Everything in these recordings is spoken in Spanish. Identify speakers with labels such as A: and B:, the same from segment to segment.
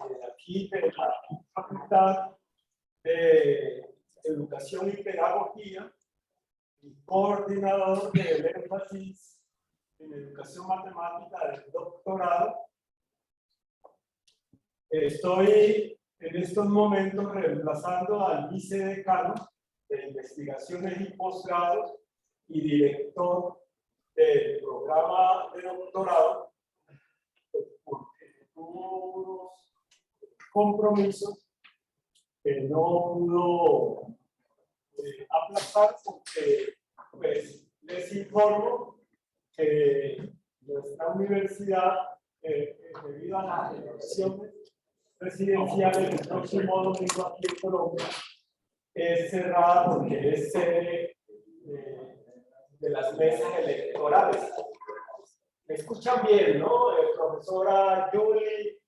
A: desde aquí de la Facultad de Educación y Pedagogía y coordinador del énfasis en educación matemática del doctorado. Estoy en estos momentos reemplazando al vicedecano de investigaciones y posgrados y director del programa de doctorado, porque tuvo unos compromisos que no pudo aplazar, porque pues, les informo que nuestra universidad, debido a las elecciones presidenciales el próximo domingo aquí en Colombia, es cerrada porque es sede de las mesas electorales. Me escuchan bien, ¿no? Profesora Julie,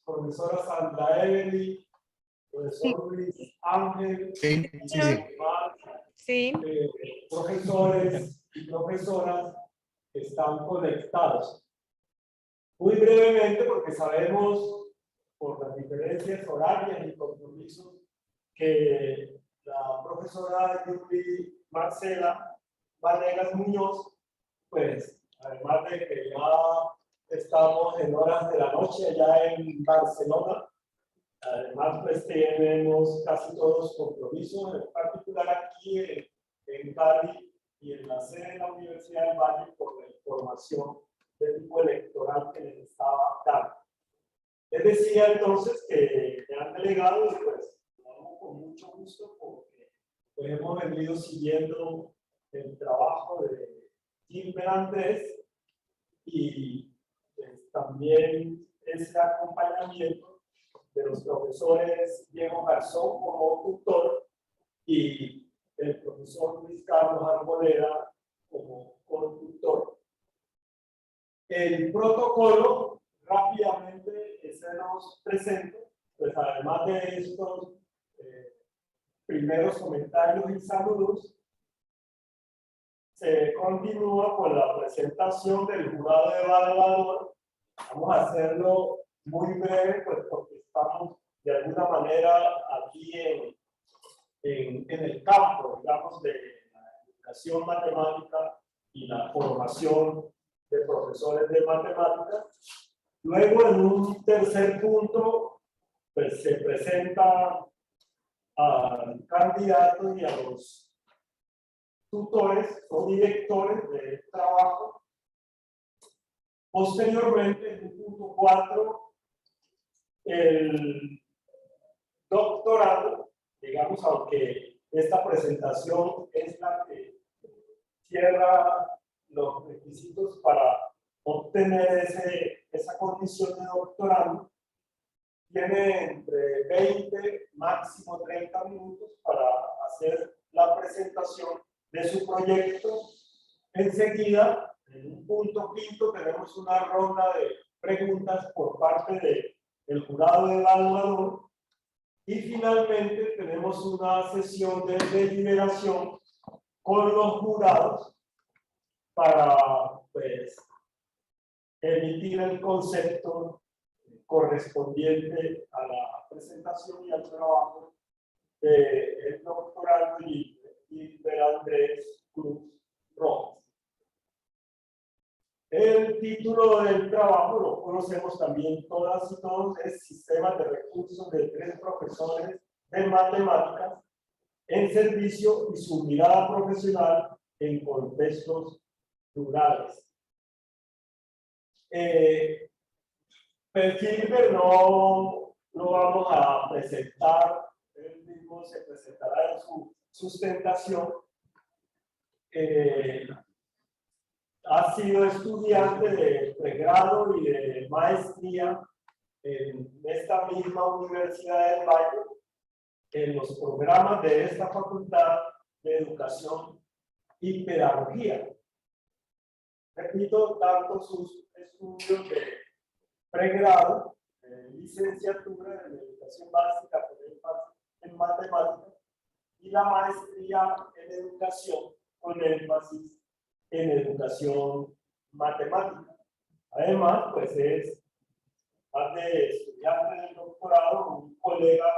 A: profesora Sandra Evelyn, profesor Luis Ángel,
B: Sí.
A: Profesores y profesoras que están conectados. Muy brevemente, porque sabemos por las diferencias horarias y compromisos que la profesora Julie Marcela Vanegas Muñoz, pues, además de que ya estamos en horas de la noche allá en Barcelona, además pues tenemos casi todos compromisos, en particular aquí en Cali y en la sede de la Universidad del Valle por la información del tipo electoral que les estaba dando. Les decía entonces que me han delegado y pues lo hago con mucho gusto porque pues, hemos venido siguiendo el trabajo de Gilbert Andrés y pues, también ese acompañamiento de los profesores Diego Garzón como tutor y el profesor Luis Carlos Arboleda como conductor. El protocolo rápidamente se nos presenta, pues además de estos primeros comentarios y saludos, se continúa con la presentación del jurado evaluador. Vamos a hacerlo muy breve, pues porque estamos de alguna manera aquí en el campo, digamos, de la educación matemática y la formación de profesores de matemáticas. Luego, en un tercer punto, pues se presenta al candidato y a los tutores o directores de trabajo. Posteriormente, en el punto 4, el doctorado, digamos, aunque esta presentación es la que cierra los requisitos para obtener esa condición de doctorado, tiene entre 20, máximo 30 minutos para hacer la presentación de su proyecto. Enseguida, en un punto quinto, tenemos una ronda de preguntas por parte del jurado evaluador y finalmente tenemos una sesión de deliberación con los jurados para pues, emitir el concepto correspondiente a la presentación y al trabajo del doctorando y de Andrés Cruz Rojas. El título del trabajo, lo conocemos también todas y todos, es Sistemas de Recursos de 3 profesores de matemáticas en servicio y su mirada profesional en contextos rurales. Gilbert no lo vamos a presentar, él mismo se presentará en su sustentación. Ha sido estudiante de pregrado y de maestría en esta misma Universidad del Valle, en los programas de esta Facultad de Educación y Pedagogía. Repito, tanto sus estudios de pregrado, licenciatura en educación básica con énfasis en matemáticas y la maestría en educación con énfasis en educación matemática. Además, pues es más de estudiante del doctorado, un colega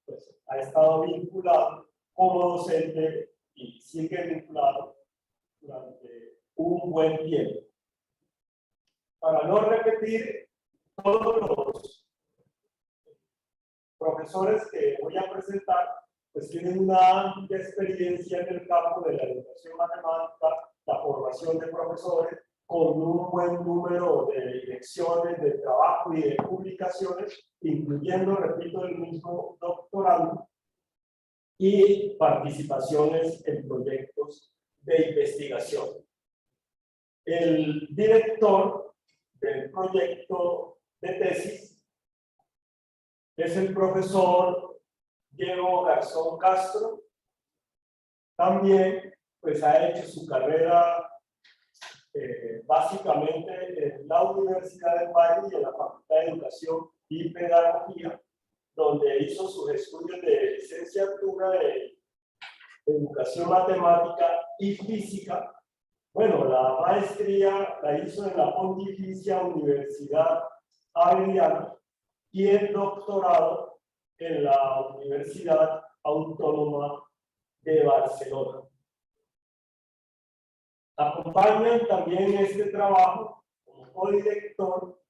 A: pues, ha estado vinculado como docente y sigue vinculado durante un buen tiempo. Para no repetir, todos los profesores que voy a presentar pues tienen una amplia experiencia en el campo de la educación matemática, la formación de profesores, con un buen número de direcciones de trabajo y de publicaciones, incluyendo, repito, el mismo doctorado y participaciones en proyectos de investigación. El director del proyecto de tesis es el profesor Diego Garzón Castro. También pues ha hecho su carrera básicamente en la Universidad del Valle y en la Facultad de Educación y Pedagogía, donde hizo sus estudios de licenciatura de Educación Matemática y Física. Bueno, la maestría la hizo en la Pontificia Universidad Javeriana y el doctorado en la Universidad Autónoma de Barcelona. Acompañan también este trabajo como codirector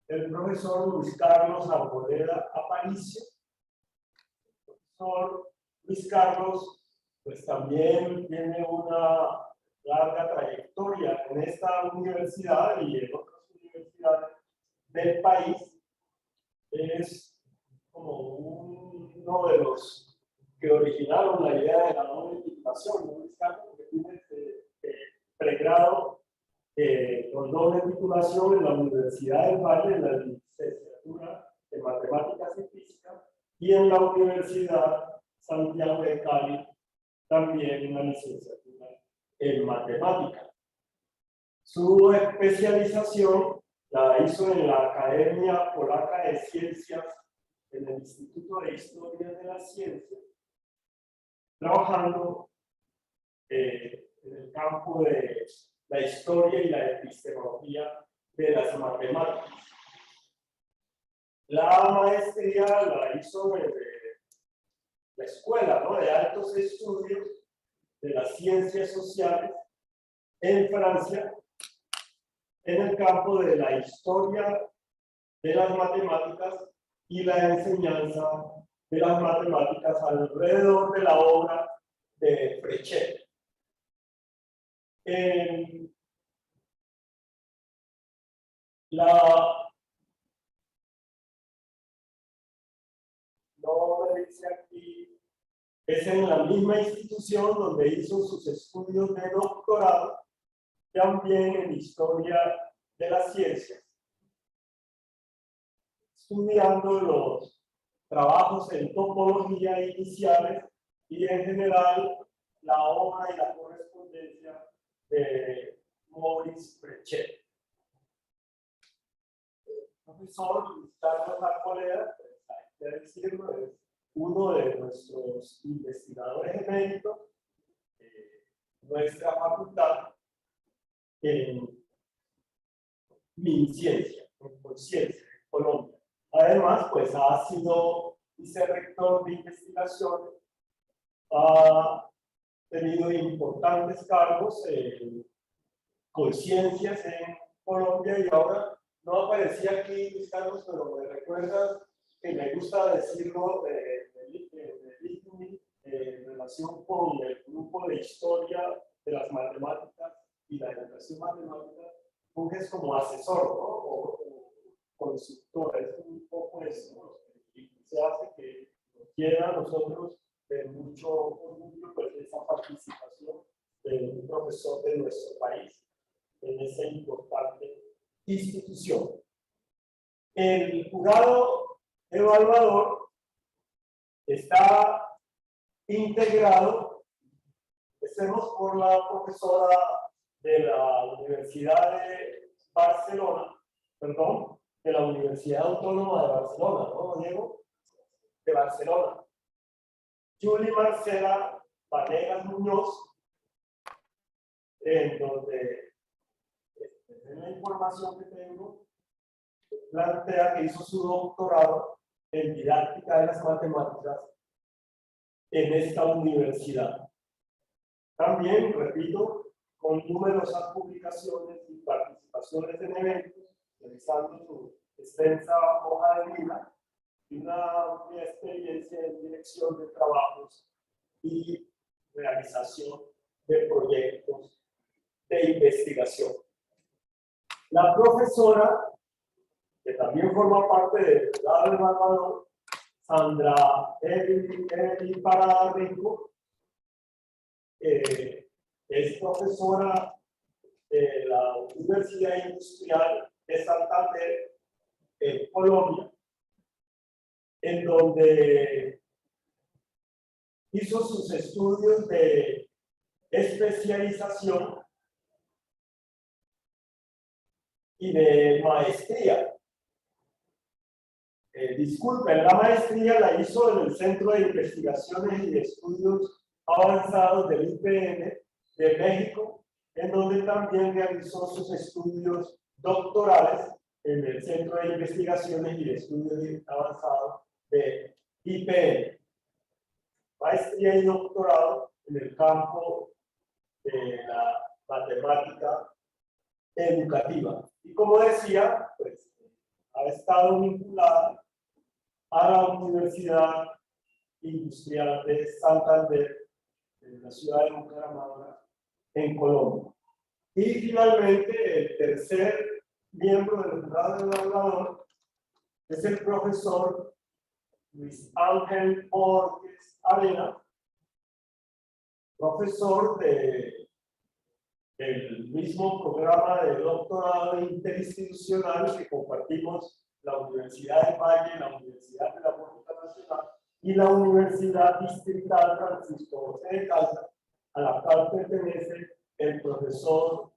A: el profesor Luis Carlos Arboleda Aparicio. El profesor Luis Carlos pues también tiene una larga trayectoria en esta universidad y en otras universidades del país. Es como uno de los que originaron la idea de la doble titulación, ¿no? Luis Carlos, porque tiene pregrado con doble titulación en la Universidad del Valle, en la licenciatura de Matemáticas y Física, y en la Universidad Santiago de Cali, también una licenciatura en Matemática. Su especialización la hizo en la Academia Polaca de Ciencias, en el Instituto de Historia de la Ciencia, trabajando en el campo de la historia y la epistemología de las matemáticas. La maestría la hizo desde la Escuela, ¿no?, de Altos Estudios de las Ciencias Sociales en Francia, en el campo de la historia de las matemáticas y la enseñanza de las matemáticas alrededor de la obra de Fréchet. No me dice aquí, es en la misma institución donde hizo sus estudios de doctorado, también en historia de las ciencias, estudiando los trabajos en topología iniciales y en general la obra y la correspondencia de Maurice Fréchet. Profesor Luis Carlos Arboleda, pues, hay que decirlo, es uno de nuestros investigadores eméritos de nuestra facultad en MinCiencia, en Conciencia, en Colombia. Además, pues ha sido vicerrector de investigación, ha tenido importantes cargos en Conciencias en Colombia y ahora no aparecía aquí, Luis Carlos, pero me recuerdas que me gusta decirlo en relación con el grupo de historia de las matemáticas y la educación matemática, funges como asesor, ¿no? O consultor, es un poco eso, ¿no? Y se hace que nos quiera a nosotros de mucho orgullo pues, esa participación de un profesor de nuestro país en esa importante institución. El jurado evaluador está integrado, empecemos por la profesora de la Universidad de Barcelona, perdón, de la Universidad Autónoma de Barcelona, ¿no, Diego? De Barcelona. Julie Marcela Vanegas Muñoz, en donde en la información que tengo, plantea que hizo su doctorado en didáctica de las matemáticas en esta universidad. También, repito, con numerosas publicaciones y participaciones en eventos, realizando su extensa hoja de vida y una amplia experiencia en dirección de trabajos y realización de proyectos de investigación. La profesora, que también forma parte del grado de evaluador, Sandra Evelyn Parada Rico, es profesora de la Universidad Industrial de Santander, en Colombia, en donde hizo sus estudios de especialización y de maestría. Disculpen, la maestría la hizo en el Centro de Investigaciones y de Estudios Avanzados del IPN de México, en donde también realizó sus estudios doctorales en el Centro de Investigaciones y de Estudios Avanzados de IPN. Maestría y doctorado en el campo de la matemática educativa. Y como decía, pues ha estado vinculada a la Universidad Industrial de Santander, en la ciudad de Bucaramanga, en Colombia. Y finalmente, el tercer miembro del jurado evaluador es el profesor Luis Ángel Borges Arena, profesor del mismo programa de doctorado interinstitucional que compartimos la Universidad de Valle, la Universidad Pedagógica Nacional y la Universidad Distrital Francisco José de Caldas, a la cual pertenece el profesor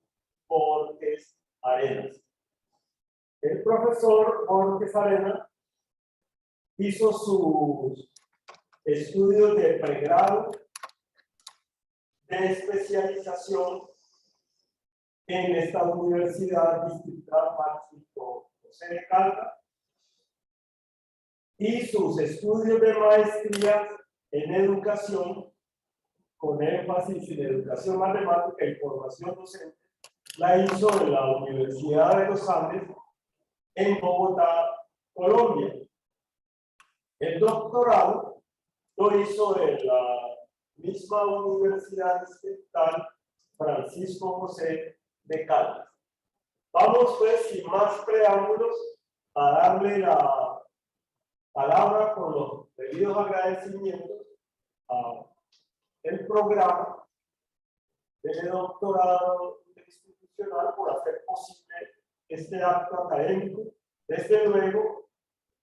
A: Borges Arenas. El profesor Borges Arenas hizo sus estudios de pregrado, de especialización en esta Universidad Distrital Francisco José de Caldas y sus estudios de maestría en educación, con énfasis en educación matemática y formación docente, la hizo en la Universidad de los Andes en Bogotá, Colombia. El doctorado lo hizo en la misma Universidad Distrital Francisco José de Caldas. Vamos pues, sin más preámbulos, a darle la palabra con los debidos agradecimientos al programa de doctorado institucional por hacer posible este acto académico. Desde luego,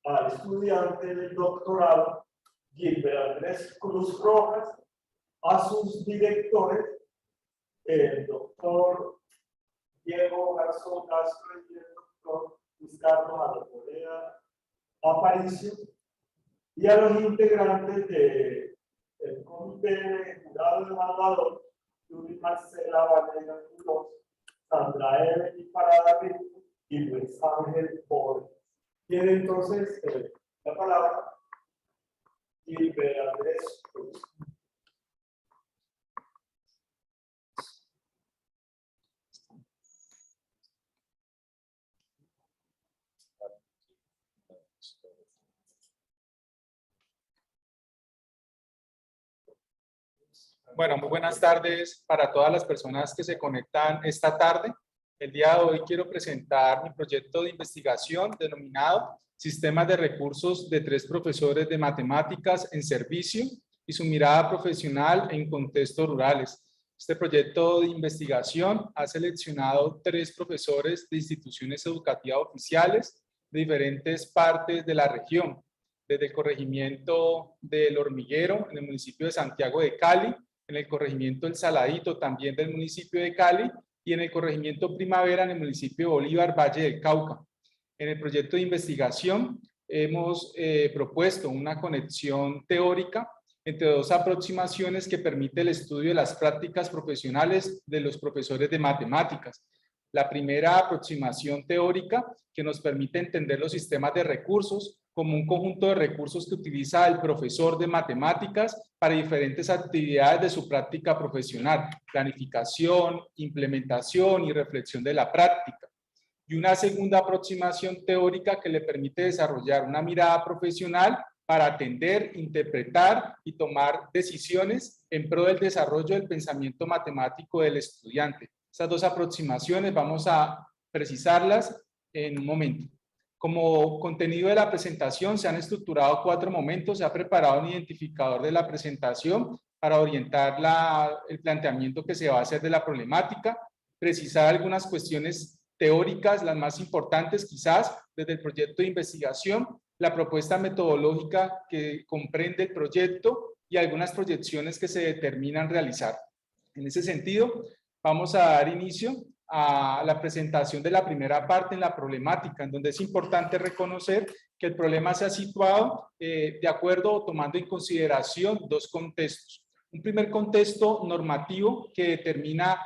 A: al estudiante del doctorado Gilbert Andrés Cruz Rojas, a sus directores, el doctor Diego Garzón Castro y el doctor Luis Carlos Arboleda Aparicio, y a los integrantes del comité de jurado evaluador, Luis Marcela Valera Quiroz, Sandra Evelyn Parada Rico y Luis Ángel Borges. Tiene entonces la palabra Gilbert Andrés Cruz.
B: Bueno, muy buenas tardes para todas las personas que se conectan esta tarde. El día de hoy quiero presentar mi proyecto de investigación denominado Sistemas de Recursos de 3 profesores de matemáticas en servicio y su mirada profesional en contextos rurales. Este proyecto de investigación ha seleccionado 3 profesores de instituciones educativas oficiales de diferentes partes de la región, desde el corregimiento del Hormiguero en el municipio de Santiago de Cali, en el corregimiento El Saladito también del municipio de Cali y en el corregimiento Primavera en el municipio de Bolívar, Valle del Cauca. En el proyecto de investigación hemos propuesto una conexión teórica entre 2 aproximaciones que permite el estudio de las prácticas profesionales de los profesores de matemáticas. La primera, aproximación teórica, que nos permite entender los sistemas de recursos como un conjunto de recursos que utiliza el profesor de matemáticas para diferentes actividades de su práctica profesional, planificación, implementación y reflexión de la práctica. Y una segunda aproximación teórica que le permite desarrollar una mirada profesional para atender, interpretar y tomar decisiones en pro del desarrollo del pensamiento matemático del estudiante. Estas dos aproximaciones vamos a precisarlas en un momento. Como contenido de la presentación se han estructurado 4 momentos, se ha preparado un identificador de la presentación para orientar el planteamiento que se va a hacer de la problemática, precisar algunas cuestiones teóricas, las más importantes quizás desde el proyecto de investigación, la propuesta metodológica que comprende el proyecto y algunas proyecciones que se determinan realizar. En ese sentido, vamos a dar inicio a la presentación de la primera parte en la problemática, en donde es importante reconocer que el problema se ha situado de acuerdo o tomando en consideración 2 contextos. Un primer contexto normativo que determina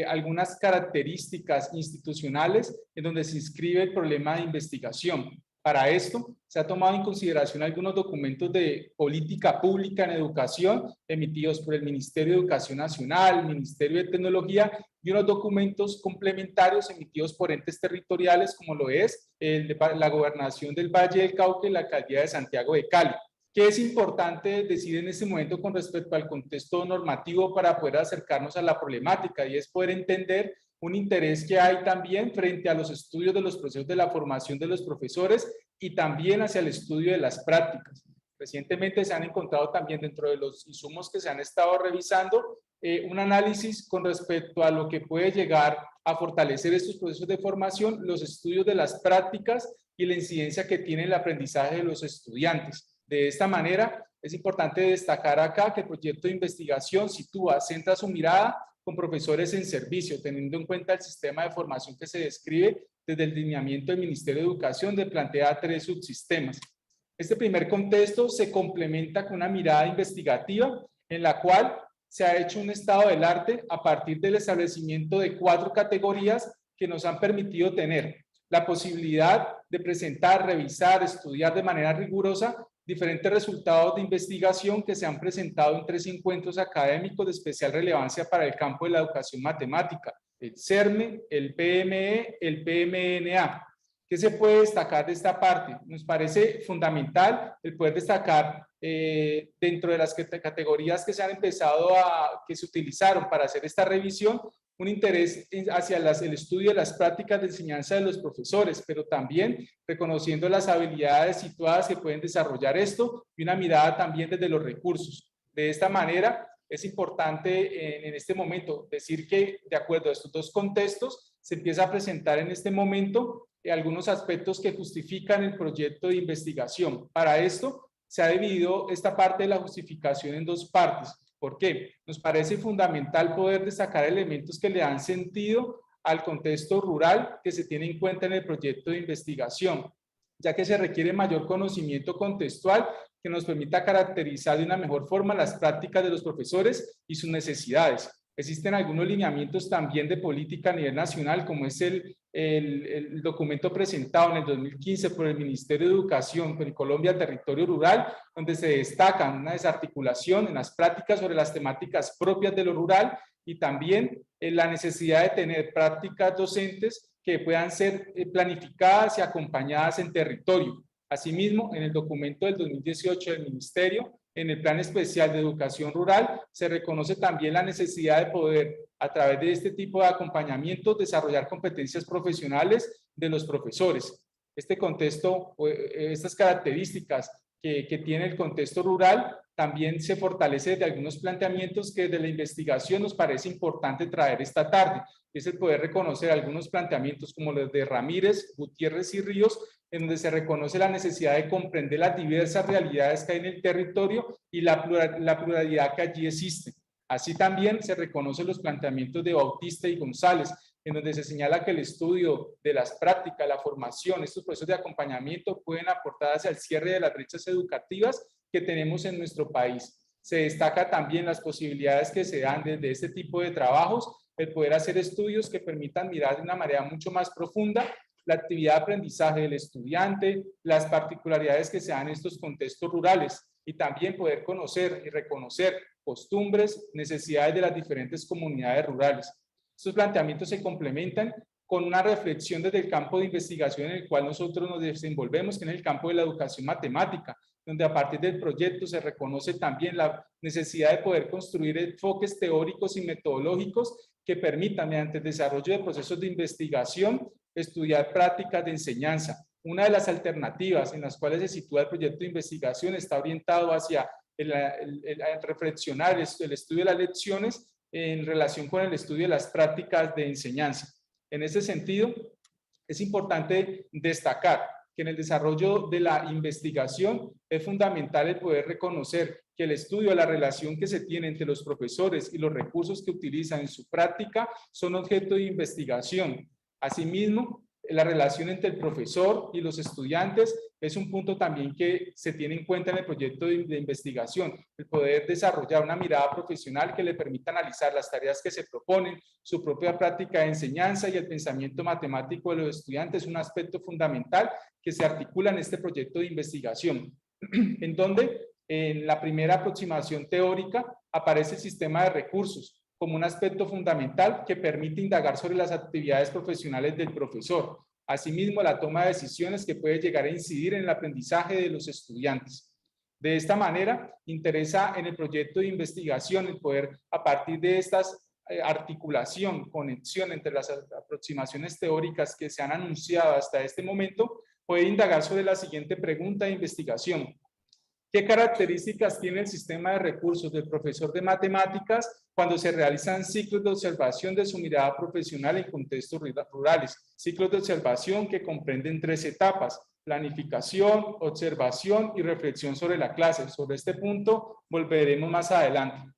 B: algunas características institucionales en donde se inscribe el problema de investigación. Para esto, se ha tomado en consideración algunos documentos de política pública en educación emitidos por el Ministerio de Educación Nacional, el Ministerio de Tecnología y unos documentos complementarios emitidos por entes territoriales como lo es la Gobernación del Valle del Cauca y la Alcaldía de Santiago de Cali. ¿Qué es importante decir en este momento con respecto al contexto normativo para poder acercarnos a la problemática? Y es poder entender un interés que hay también frente a los estudios de los procesos de la formación de los profesores y también hacia el estudio de las prácticas. Recientemente se han encontrado también dentro de los insumos que se han estado revisando un análisis con respecto a lo que puede llegar a fortalecer estos procesos de formación, los estudios de las prácticas y la incidencia que tiene el aprendizaje de los estudiantes. De esta manera, es importante destacar acá que el proyecto de investigación centra su mirada con profesores en servicio, teniendo en cuenta el sistema de formación que se describe desde el lineamiento del Ministerio de Educación, que plantea 3 subsistemas. Este primer contexto se complementa con una mirada investigativa en la cual se ha hecho un estado del arte a partir del establecimiento de 4 categorías que nos han permitido tener la posibilidad de presentar, revisar, estudiar de manera rigurosa diferentes resultados de investigación que se han presentado en 3 encuentros académicos de especial relevancia para el campo de la educación matemática, el CERME, el PME, el PMNA. ¿Qué se puede destacar de esta parte? Nos parece fundamental el poder destacar dentro de las categorías que se han empezado que se utilizaron para hacer esta revisión, un interés hacia el estudio de las prácticas de enseñanza de los profesores, pero también reconociendo las habilidades situadas que pueden desarrollar esto y una mirada también desde los recursos. De esta manera, es importante en este momento decir que de acuerdo a estos 2 contextos, se empieza a presentar en este momento algunos aspectos que justifican el proyecto de investigación. Para esto, se ha dividido esta parte de la justificación en 2 partes. ¿Por qué? Nos parece fundamental poder destacar elementos que le dan sentido al contexto rural que se tiene en cuenta en el proyecto de investigación, ya que se requiere mayor conocimiento contextual que nos permita caracterizar de una mejor forma las prácticas de los profesores y sus necesidades. Existen algunos lineamientos también de política a nivel nacional, como es el documento presentado en el 2015 por el Ministerio de Educación en Colombia Territorio Rural, donde se destaca una desarticulación en las prácticas sobre las temáticas propias de lo rural y también la necesidad de tener prácticas docentes que puedan ser planificadas y acompañadas en territorio. Asimismo, en el documento del 2018 del Ministerio, en el Plan Especial de Educación Rural, se reconoce también la necesidad de poder, a través de este tipo de acompañamiento, desarrollar competencias profesionales de los profesores. Este contexto, estas características que tiene el contexto rural, también se fortalece de algunos planteamientos que desde la investigación nos parece importante traer esta tarde. Es el poder reconocer algunos planteamientos como los de Ramírez, Gutiérrez y Ríos, en donde se reconoce la necesidad de comprender las diversas realidades que hay en el territorio y la pluralidad que allí existe. Así también se reconocen los planteamientos de Bautista y González, en donde se señala que el estudio de las prácticas, la formación, estos procesos de acompañamiento pueden aportar hacia el cierre de las brechas educativas que tenemos en nuestro país. Se destaca también las posibilidades que se dan desde este tipo de trabajos el poder hacer estudios que permitan mirar de una manera mucho más profunda la actividad de aprendizaje del estudiante, las particularidades que se dan en estos contextos rurales y también poder conocer y reconocer costumbres, necesidades de las diferentes comunidades rurales. Estos planteamientos se complementan con una reflexión desde el campo de investigación en el cual nosotros nos desenvolvemos, que es en el campo de la educación matemática, donde a partir del proyecto se reconoce también la necesidad de poder construir enfoques teóricos y metodológicos que permitan, mediante el desarrollo de procesos de investigación, estudiar prácticas de enseñanza. Una de las alternativas en las cuales se sitúa el proyecto de investigación está orientado hacia el reflexionar el estudio de las lecciones en relación con el estudio de las prácticas de enseñanza. En ese sentido, es importante destacar que en el desarrollo de la investigación es fundamental el poder reconocer que el estudio de la relación que se tiene entre los profesores y los recursos que utilizan en su práctica son objeto de investigación. Asimismo, la relación entre el profesor y los estudiantes es un punto también que se tiene en cuenta en el proyecto de investigación, el poder desarrollar una mirada profesional que le permita analizar las tareas que se proponen, su propia práctica de enseñanza y el pensamiento matemático de los estudiantes es un aspecto fundamental que se articula en este proyecto de investigación, en donde en la primera aproximación teórica aparece el sistema de recursos como un aspecto fundamental que permite indagar sobre las actividades profesionales del profesor. Asimismo, la toma de decisiones que puede llegar a incidir en el aprendizaje de los estudiantes. De esta manera, interesa en el proyecto de investigación el poder, a partir de estas articulación, conexión entre las aproximaciones teóricas que se han anunciado hasta este momento, puede indagar sobre la siguiente pregunta de investigación. ¿Qué características tiene el sistema de recursos del profesor de matemáticas cuando se realizan ciclos de observación de su mirada profesional en contextos rurales? Ciclos de observación que comprenden 3 etapas: planificación, observación y reflexión sobre la clase. Sobre este punto volveremos más adelante.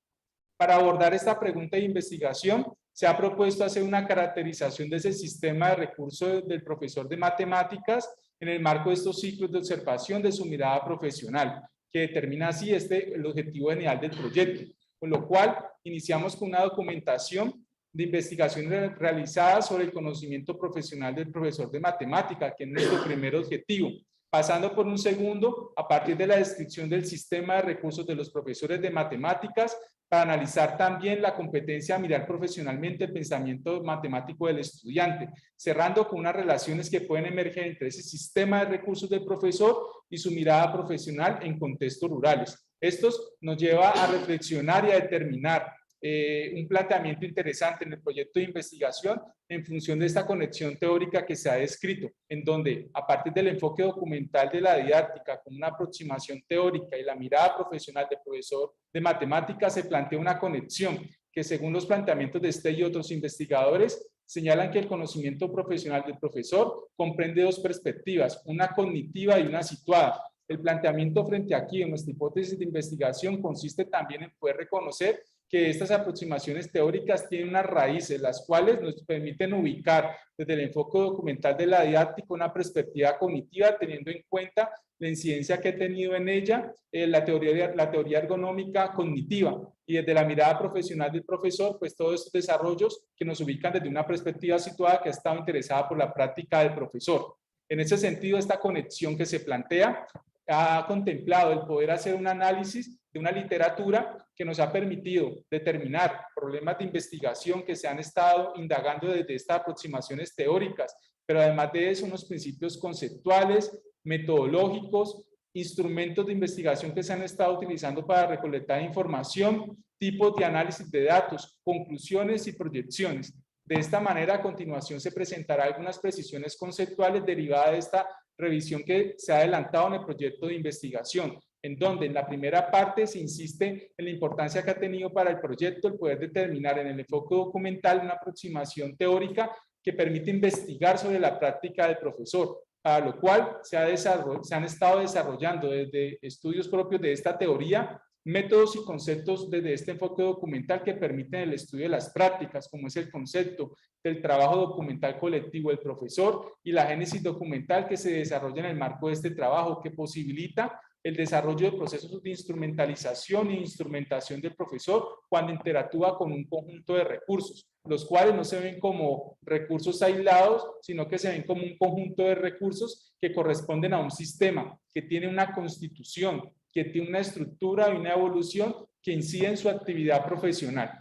B: Para abordar esta pregunta de investigación, se ha propuesto hacer una caracterización de ese sistema de recursos del profesor de matemáticas en el marco de estos ciclos de observación de su mirada profesional, que determina así el objetivo general del proyecto, con lo cual iniciamos con una documentación de investigación realizada sobre el conocimiento profesional del profesor de matemática, que es nuestro primer objetivo, pasando por un segundo, a partir de la descripción del sistema de recursos de los profesores de matemáticas, para analizar también la competencia a mirar profesionalmente el pensamiento matemático del estudiante, cerrando con unas relaciones que pueden emerger entre ese sistema de recursos del profesor y su mirada profesional en contextos rurales. Esto nos lleva a reflexionar y a determinar un planteamiento interesante en el proyecto de investigación en función de esta conexión teórica que se ha descrito, en donde a partir del enfoque documental de la didáctica con una aproximación teórica y la mirada profesional del profesor de matemáticas se plantea una conexión que, según los planteamientos de este y otros investigadores, señalan que el conocimiento profesional del profesor comprende 2 perspectivas, una cognitiva y una situada. El planteamiento frente aquí en nuestra hipótesis de investigación consiste también en poder reconocer que estas aproximaciones teóricas tienen unas raíces, las cuales nos permiten ubicar desde el enfoque documental de la didáctica una perspectiva cognitiva, teniendo en cuenta la incidencia que ha tenido en ella la teoría ergonómica cognitiva, y desde la mirada profesional del profesor, pues todos estos desarrollos que nos ubican desde una perspectiva situada que ha estado interesada por la práctica del profesor. En ese sentido, esta conexión que se plantea ha contemplado el poder hacer un análisis de una literatura que nos ha permitido determinar problemas de investigación que se han estado indagando desde estas aproximaciones teóricas, pero además de eso, unos principios conceptuales, metodológicos, instrumentos de investigación que se han estado utilizando para recolectar información, tipos de análisis de datos, conclusiones y proyecciones. De esta manera, a continuación se presentará algunas precisiones conceptuales derivadas de esta revisión que se ha adelantado en el proyecto de investigación, en donde en la primera parte se insiste en la importancia que ha tenido para el proyecto el poder determinar en el enfoque documental una aproximación teórica que permite investigar sobre la práctica del profesor, para lo cual se han estado desarrollando desde estudios propios de esta teoría métodos y conceptos desde este enfoque documental que permiten el estudio de las prácticas, como es el concepto del trabajo documental colectivo del profesor y la génesis documental que se desarrolla en el marco de este trabajo, que posibilita el desarrollo de procesos de instrumentalización e instrumentación del profesor cuando interactúa con un conjunto de recursos, los cuales no se ven como recursos aislados, sino que se ven como un conjunto de recursos que corresponden a un sistema, que tiene una constitución, que tiene una estructura y una evolución que incide en su actividad profesional.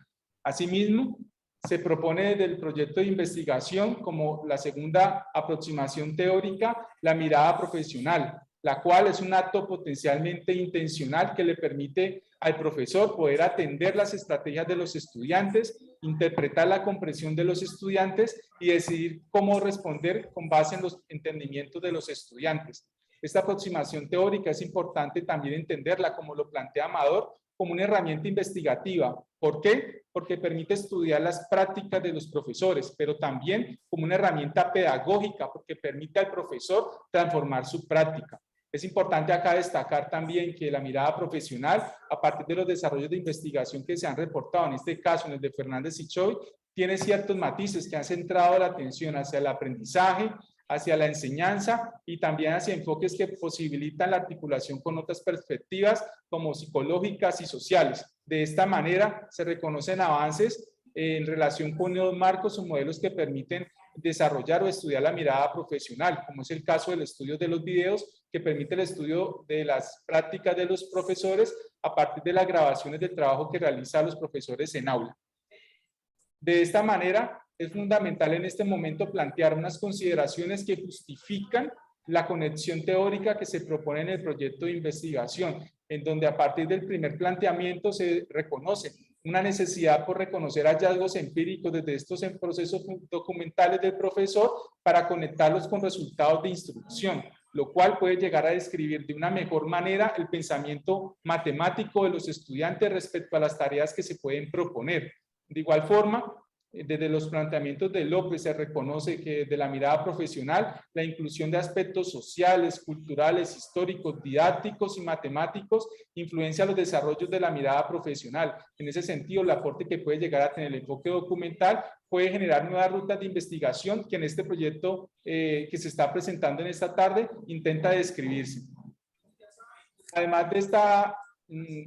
B: Asimismo, se propone desde el proyecto de investigación como la segunda aproximación teórica, la mirada profesional, la cual es un acto potencialmente intencional que le permite al profesor poder atender las estrategias de los estudiantes, interpretar la comprensión de los estudiantes y decidir cómo responder con base en los entendimientos de los estudiantes. Esta aproximación teórica es importante también entenderla, como lo plantea Amador, como una herramienta investigativa. ¿Por qué? Porque permite estudiar las prácticas de los profesores, pero también como una herramienta pedagógica, porque permite al profesor transformar su práctica. Es importante acá destacar también que la mirada profesional, a partir de los desarrollos de investigación que se han reportado, en este caso en el de Fernández y Choi, tiene ciertos matices que han centrado la atención hacia el aprendizaje, hacia la enseñanza y también hacia enfoques que posibilitan la articulación con otras perspectivas como psicológicas y sociales. De esta manera se reconocen avances en relación con los marcos o modelos que permiten desarrollar o estudiar la mirada profesional, como es el caso del estudio de los videos, que permite el estudio de las prácticas de los profesores a partir de las grabaciones del trabajo que realizan los profesores en aula. De esta manera, es fundamental en este momento plantear unas consideraciones que justifican la conexión teórica que se propone en el proyecto de investigación, en donde a partir del primer planteamiento se reconoce una necesidad por reconocer hallazgos empíricos desde estos procesos documentales del profesor para conectarlos con resultados de instrucción, lo cual puede llegar a describir de una mejor manera el pensamiento matemático de los estudiantes respecto a las tareas que se pueden proponer. De igual forma, desde los planteamientos de López se reconoce que de la mirada profesional, la inclusión de aspectos sociales, culturales, históricos, didácticos y matemáticos influencia los desarrollos de la mirada profesional. En ese sentido, el aporte que puede llegar a tener el enfoque documental puede generar nuevas rutas de investigación que en este proyecto que se está presentando en esta tarde intenta describirse. Además de esta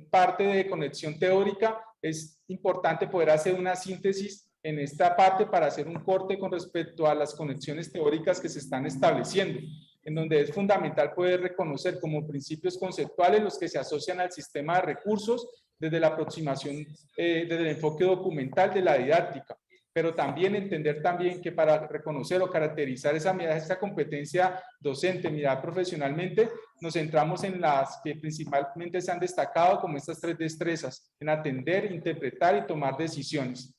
B: parte de conexión teórica, es importante poder hacer una síntesis en esta parte para hacer un corte con respecto a las conexiones teóricas que se están estableciendo, en donde es fundamental poder reconocer como principios conceptuales los que se asocian al sistema de recursos desde la aproximación, desde el enfoque documental de la didáctica, pero también entender también que para reconocer o caracterizar esa competencia docente, mirar profesionalmente, nos centramos en las que principalmente se han destacado como estas 3 destrezas, en atender, interpretar y tomar decisiones.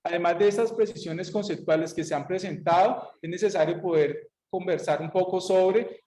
B: Además de esas precisiones conceptuales que se han presentado, es necesario poder conversar un poco sobre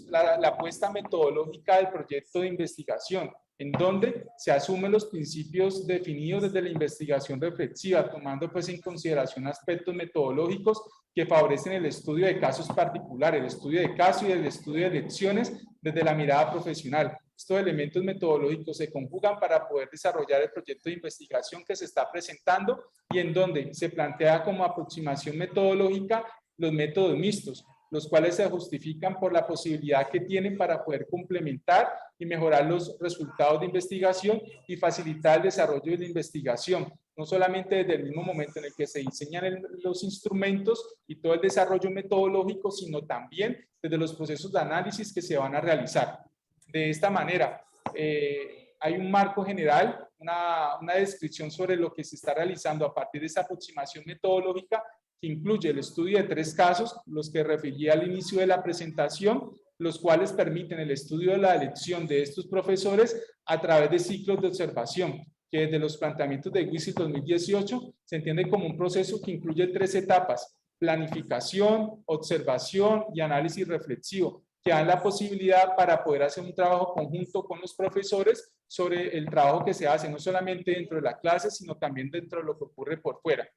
B: la apuesta metodológica del proyecto de investigación, en donde se asumen los principios definidos desde la investigación reflexiva, tomando pues en consideración aspectos metodológicos que favorecen el estudio de casos particulares, el estudio de casos y el estudio de lecciones desde la mirada profesional. Estos elementos metodológicos se conjugan para poder desarrollar el proyecto de investigación que se está presentando y en donde se plantea como aproximación metodológica los métodos mixtos, los cuales se justifican por la posibilidad que tienen para poder complementar y mejorar los resultados de investigación y facilitar el desarrollo de la investigación, no solamente desde el mismo momento en el que se diseñan los instrumentos y todo el desarrollo metodológico, sino también desde los procesos de análisis que se van a realizar. De esta manera, hay un marco general, una descripción sobre lo que se está realizando a partir de esta aproximación metodológica que incluye el estudio de 3 casos, los que referí al inicio de la presentación, los cuales permiten el estudio de la elección de estos profesores a través de ciclos de observación, que desde los planteamientos de WISI 2018 se entiende como un proceso que incluye 3 etapas: planificación, observación y análisis reflexivo, que dan la posibilidad para poder hacer un trabajo conjunto con los profesores sobre el trabajo que se hace, no solamente dentro de la clase, sino también dentro de lo que ocurre por fuera.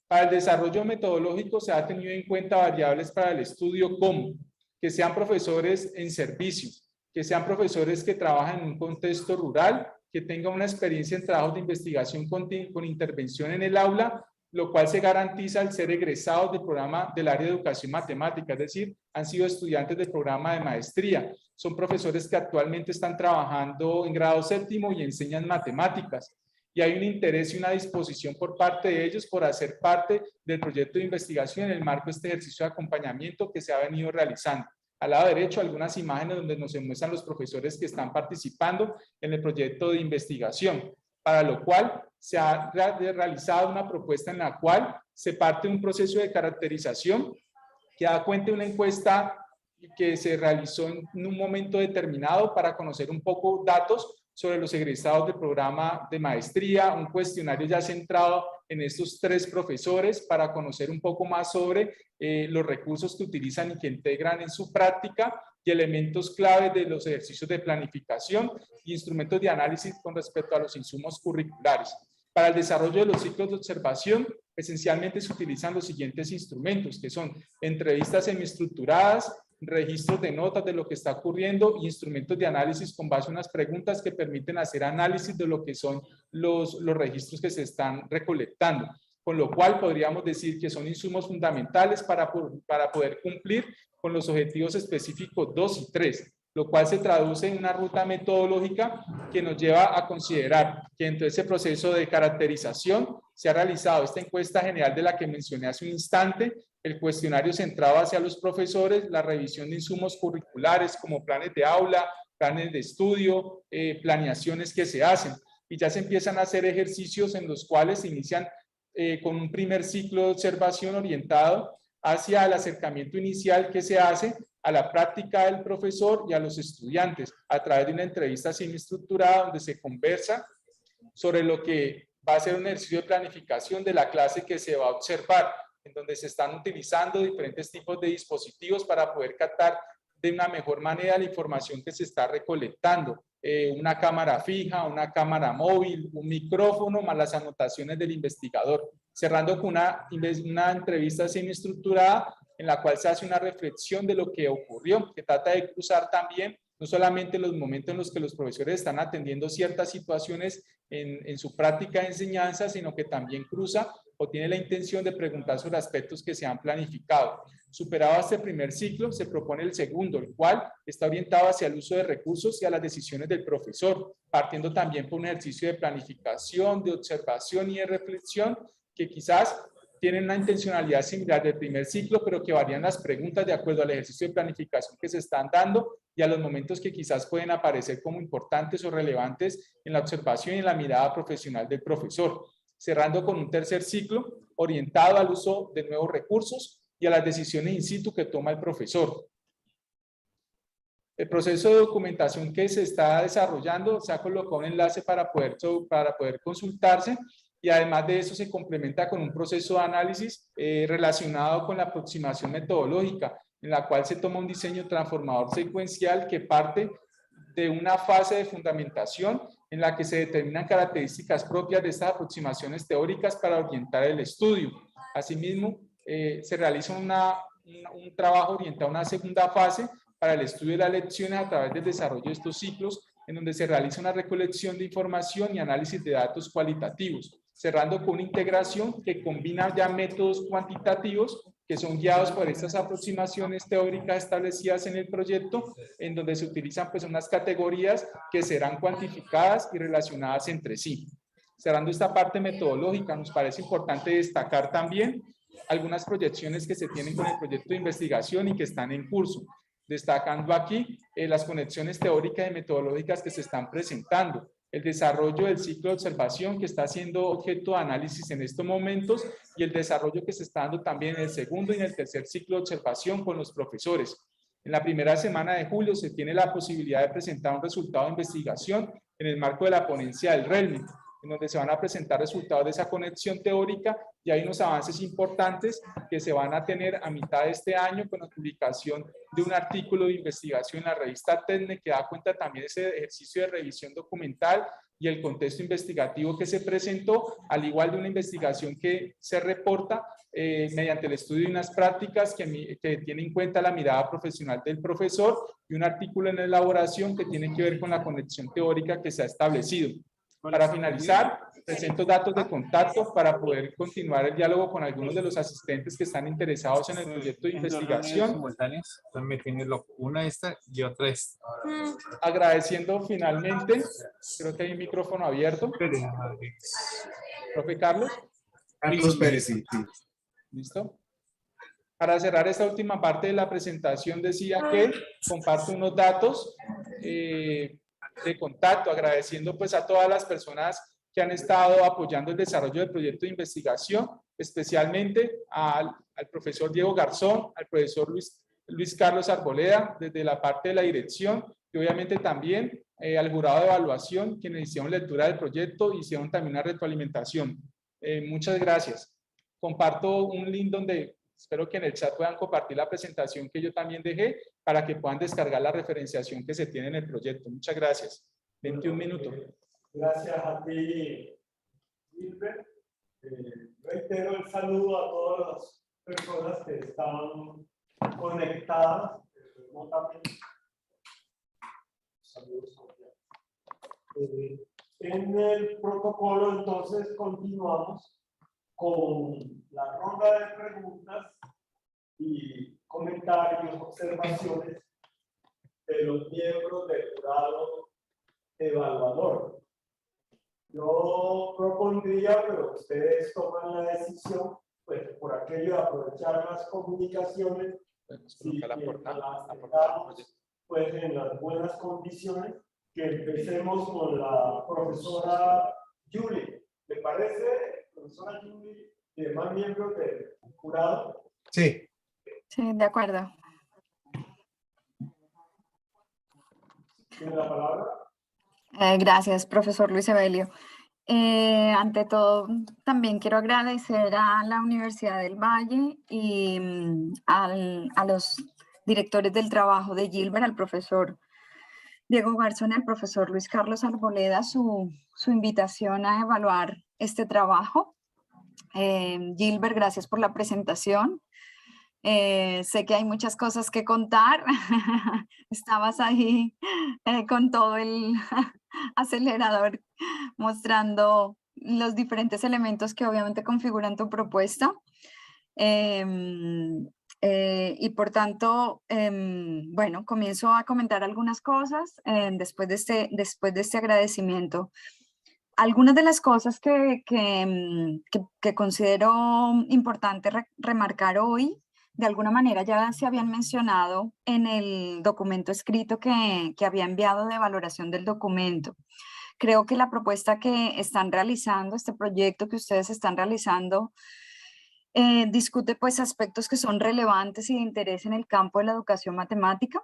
B: Para el desarrollo metodológico se ha tenido en cuenta variables para el estudio como que sean profesores en servicio, que sean profesores que trabajan en un contexto rural, que tengan una experiencia en trabajos de investigación con intervención en el aula, lo cual se garantiza al ser egresados del programa del área de educación matemática, es decir, han sido estudiantes del programa de maestría. Son profesores que actualmente están trabajando en grado séptimo y enseñan matemáticas. Y hay un interés y una disposición por parte de ellos por hacer parte del proyecto de investigación en el marco de este ejercicio de acompañamiento que se ha venido realizando. Al lado derecho, algunas imágenes donde nos muestran los profesores que están participando en el proyecto de investigación, para lo cual se ha realizado una propuesta en la cual se parte de un proceso de caracterización que da cuenta de una encuesta que se realizó en un momento determinado para conocer un poco datos sobre los egresados del programa de maestría, un cuestionario ya centrado en estos 3 profesores para conocer un poco más sobre los recursos que utilizan y que integran en su práctica y elementos clave de los ejercicios de planificación y instrumentos de análisis con respecto a los insumos curriculares. Para el desarrollo de los ciclos de observación, esencialmente se utilizan los siguientes instrumentos, que son entrevistas semiestructuradas, registros de notas de lo que está ocurriendo y instrumentos de análisis con base a unas preguntas que permiten hacer análisis de lo que son los registros que se están recolectando. Con lo cual podríamos decir que son insumos fundamentales para poder cumplir con los objetivos específicos 2 y 3, lo cual se traduce en una ruta metodológica que nos lleva a considerar que dentro de ese proceso de caracterización se ha realizado esta encuesta general de la que mencioné hace un instante, el cuestionario centrado hacia los profesores, la revisión de insumos curriculares como planes de aula, planes de estudio, planeaciones que se hacen. Y ya se empiezan a hacer ejercicios en los cuales se inician con un primer ciclo de observación orientado hacia el acercamiento inicial que se hace a la práctica del profesor y a los estudiantes a través de una entrevista semiestructurada donde se conversa sobre lo que va a ser un ejercicio de planificación de la clase que se va a observar, en donde se están utilizando diferentes tipos de dispositivos para poder captar de una mejor manera la información que se está recolectando. Una cámara fija, una cámara móvil, un micrófono, más las anotaciones del investigador. Cerrando con una entrevista semiestructurada en la cual se hace una reflexión de lo que ocurrió, que trata de cruzar también no solamente los momentos en los que los profesores están atendiendo ciertas situaciones en su práctica de enseñanza, sino que también cruza o tiene la intención de preguntar sobre aspectos que se han planificado. Superado este primer ciclo, se propone el segundo, el cual está orientado hacia el uso de recursos y a las decisiones del profesor, partiendo también por un ejercicio de planificación, de observación y de reflexión, que quizás tienen una intencionalidad similar del primer ciclo, pero que varían las preguntas de acuerdo al ejercicio de planificación que se están dando y a los momentos que quizás pueden aparecer como importantes o relevantes en la observación y en la mirada profesional del profesor. Cerrando con un tercer ciclo orientado al uso de nuevos recursos y a las decisiones in situ que toma el profesor. El proceso de documentación que se está desarrollando, se ha colocado un enlace para poder consultarse, y además de eso se complementa con un proceso de análisis relacionado con la aproximación metodológica, en la cual se toma un diseño transformador secuencial que parte de una fase de fundamentación en la que se determinan características propias de estas aproximaciones teóricas para orientar el estudio. Asimismo, se realiza un trabajo orientado a una segunda fase para el estudio de las lecciones a través del desarrollo de estos ciclos, en donde se realiza una recolección de información y análisis de datos cualitativos, cerrando con una integración que combina ya métodos cuantitativos que son guiados por estas aproximaciones teóricas establecidas en el proyecto, en donde se utilizan pues unas categorías que serán cuantificadas y relacionadas entre sí. Cerrando esta parte metodológica, nos parece importante destacar también algunas proyecciones que se tienen con el proyecto de investigación y que están en curso, destacando aquí las conexiones teóricas y metodológicas que se están presentando, el desarrollo del ciclo de observación que está siendo objeto de análisis en estos momentos y el desarrollo que se está dando también en el segundo y en el tercer ciclo de observación con los profesores. En la primera semana de julio se tiene la posibilidad de presentar un resultado de investigación en el marco de la ponencia del RELME, en donde se van a presentar resultados de esa conexión teórica y hay unos avances importantes que se van a tener a mitad de este año con la publicación de un artículo de investigación en la revista TEDNE que da cuenta también de ese ejercicio de revisión documental y el contexto investigativo que se presentó, al igual de una investigación que se reporta mediante el estudio de unas prácticas que tiene en cuenta la mirada profesional del profesor y un artículo en elaboración que tiene que ver con la conexión teórica que se ha establecido. Para finalizar, presento datos de contacto para poder continuar el diálogo con algunos de los asistentes que están interesados en el proyecto de investigación.
C: También tiene una esta y otra esta.
B: Agradeciendo finalmente, creo que hay un micrófono abierto. Profe Carlos.
D: Carlos Pérez, sí.
B: ¿Listo? Para cerrar esta última parte de la presentación decía que comparto unos datos de contacto, agradeciendo pues a todas las personas que han estado apoyando el desarrollo del proyecto de investigación, especialmente al profesor Diego Garzón, al profesor Luis Carlos Arboleda, desde la parte de la dirección, y obviamente también al jurado de evaluación, quienes hicieron lectura del proyecto y hicieron también una retroalimentación. Muchas gracias. Comparto un link donde espero que en el chat puedan compartir la presentación que yo también dejé para que puedan descargar la referenciación que se tiene en el proyecto. Muchas gracias. 21 minutos.
A: Gracias a ti, Gilbert. Reitero el saludo a todas las personas que están conectadas remotamente. Saludos cordiales. En el protocolo, entonces, continuamos con la ronda de preguntas y comentarios, observaciones de los miembros del jurado evaluador. Yo propondría, pero ustedes toman la decisión, pues por aquello de aprovechar las comunicaciones, si las tengamos, pues en las buenas condiciones, que empecemos con la profesora Julie. ¿Le parece, profesora Julie, y demás miembros del jurado?
D: Sí.
E: Sí, de acuerdo.
A: ¿Tiene la palabra?
E: Gracias, profesor Luis Evelio. Ante todo, también quiero agradecer a la Universidad del Valle y a los directores del trabajo de Gilbert, al profesor Diego Garzón y al profesor Luis Carlos Arboleda, su invitación a evaluar este trabajo. Gilbert, gracias por la presentación. Sé que hay muchas cosas que contar. Estabas ahí con todo el acelerador mostrando los diferentes elementos que obviamente configuran tu propuesta. Y por tanto, bueno, comienzo a comentar algunas cosas después de este agradecimiento. Algunas de las cosas que considero importante remarcar hoy, de alguna manera ya se habían mencionado en el documento escrito que había enviado de valoración del documento. Creo que la propuesta que están realizando, este proyecto que ustedes están realizando, discute pues aspectos que son relevantes y de interés en el campo de la educación matemática,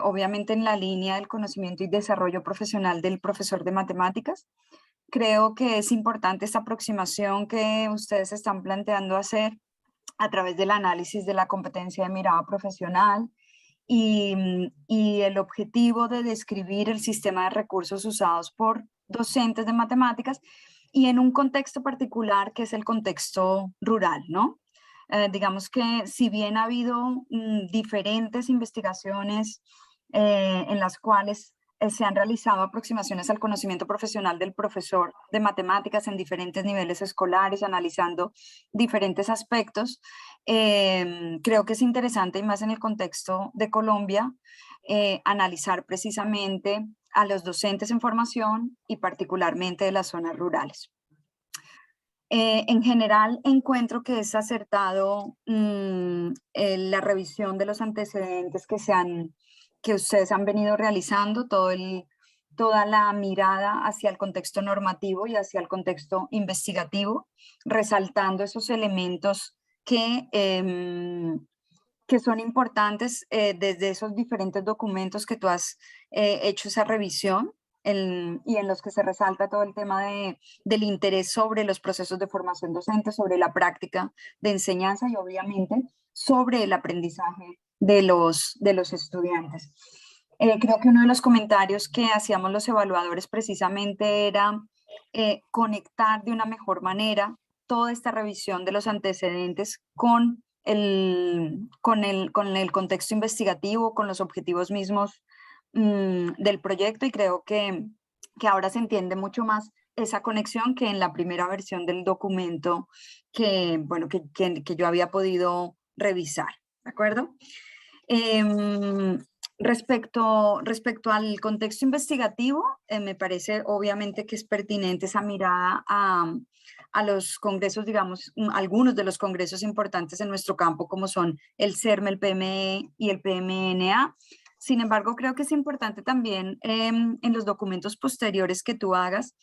E: obviamente en la línea del conocimiento y desarrollo profesional del profesor de matemáticas. Creo que es importante esta aproximación que ustedes están planteando hacer a través del análisis de la competencia de mirada profesional y el objetivo de describir el sistema de recursos usados por docentes de matemáticas y en un contexto particular que es el contexto rural, ¿no? Digamos que si bien ha habido diferentes investigaciones en las cuales se han realizado aproximaciones al conocimiento profesional del profesor de matemáticas en diferentes niveles escolares, analizando diferentes aspectos, creo que es interesante, y más en el contexto de Colombia, analizar precisamente a los docentes en formación y particularmente de las zonas rurales. En general, encuentro que es acertado la revisión de los antecedentes que ustedes han venido realizando, toda la mirada hacia el contexto normativo y hacia el contexto investigativo, resaltando esos elementos que son importantes desde esos diferentes documentos que tú has hecho esa revisión. y en los que se resalta todo el tema del interés sobre los procesos de formación docente, sobre la práctica de enseñanza y obviamente sobre el aprendizaje de los estudiantes. Creo que uno de los comentarios que hacíamos los evaluadores precisamente era conectar de una mejor manera toda esta revisión de los antecedentes con el contexto investigativo, con los objetivos mismos del proyecto, y creo que ahora se entiende mucho más esa conexión que en la primera versión del documento que yo había podido revisar, ¿de acuerdo? Respecto al contexto investigativo, me parece obviamente que es pertinente esa mirada a los congresos, digamos, algunos de los congresos importantes en nuestro campo, como son el CERME, el PME y el PMNA. Sin embargo, creo que es importante también en los documentos posteriores que tú hagas,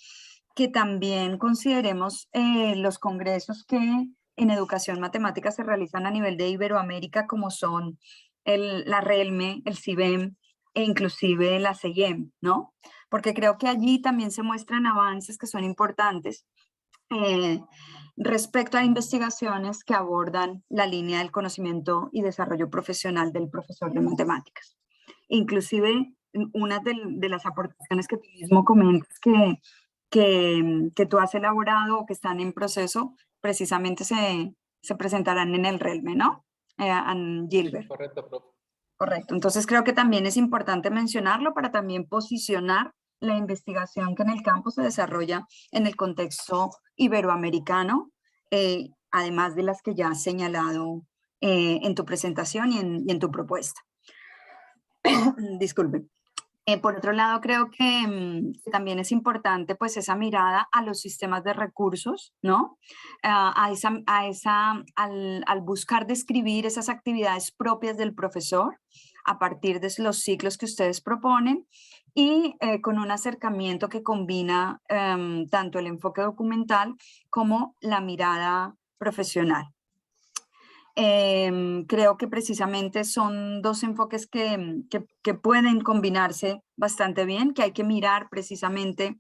E: que también consideremos los congresos que en educación matemática se realizan a nivel de Iberoamérica, como son la RELME, el CIBEM e inclusive la CEIEM, ¿no? Porque creo que allí también se muestran avances que son importantes respecto a investigaciones que abordan la línea del conocimiento y desarrollo profesional del profesor de matemáticas. Inclusive, una de las aportaciones que tú mismo comentas que tú has elaborado o que están en proceso, precisamente se presentarán en el RELME, ¿no? Gilbert.
B: Correcto, profe.
E: Correcto. Entonces creo que también es importante mencionarlo para también posicionar la investigación que en el campo se desarrolla en el contexto iberoamericano, además de las que ya has señalado en tu presentación y en tu propuesta. Disculpen. Por otro lado, creo que también es importante pues esa mirada a los sistemas de recursos, ¿no? Al buscar describir esas actividades propias del profesor a partir de los ciclos que ustedes proponen y con un acercamiento que combina tanto el enfoque documental como la mirada profesional. Creo que precisamente son dos enfoques que pueden combinarse bastante bien, que hay que mirar precisamente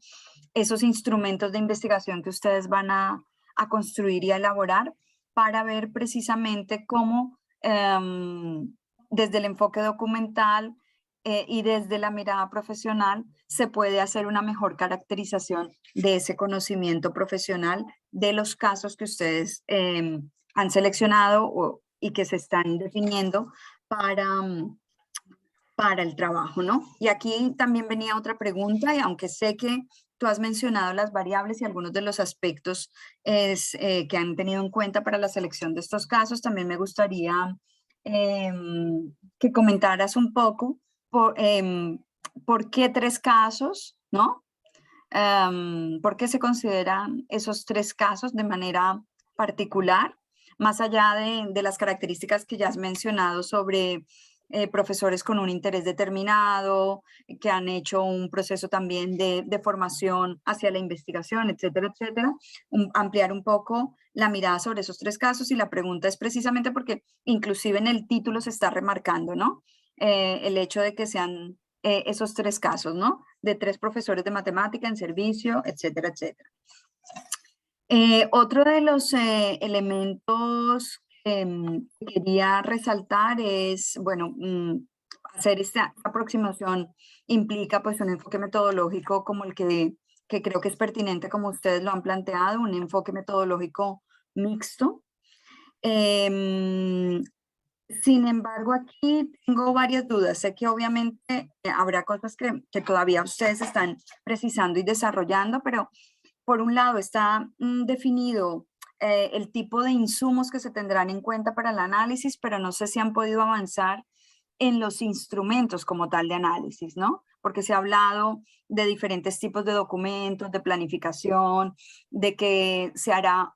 E: esos instrumentos de investigación que ustedes van a construir y a elaborar para ver precisamente cómo desde el enfoque documental y desde la mirada profesional se puede hacer una mejor caracterización de ese conocimiento profesional de los casos que ustedes han seleccionado y que se están definiendo para el trabajo, ¿no? Y aquí también venía otra pregunta, y aunque sé que tú has mencionado las variables y algunos de los aspectos que han tenido en cuenta para la selección de estos casos, también me gustaría que comentaras un poco por qué 3 casos, ¿no? ¿Por qué se consideran esos 3 casos de manera particular? Más allá de las características que ya has mencionado sobre profesores con un interés determinado, que han hecho un proceso también de formación hacia la investigación, etcétera, etcétera. Ampliar un poco la mirada sobre esos 3 casos, y la pregunta es precisamente porque inclusive en el título se está remarcando, ¿no? El hecho de que sean esos 3 casos, ¿no? De 3 profesores de matemática en servicio, etcétera, etcétera. Otro de los elementos que quería resaltar es, bueno, hacer esta aproximación implica pues un enfoque metodológico como el que creo que es pertinente, como ustedes lo han planteado, un enfoque metodológico mixto. Sin embargo, aquí tengo varias dudas. Sé que obviamente habrá cosas que todavía ustedes están precisando y desarrollando, pero por un lado está definido el tipo de insumos que se tendrán en cuenta para el análisis, pero no sé si han podido avanzar en los instrumentos como tal de análisis, ¿no? Porque se ha hablado de diferentes tipos de documentos, de planificación, de que se hará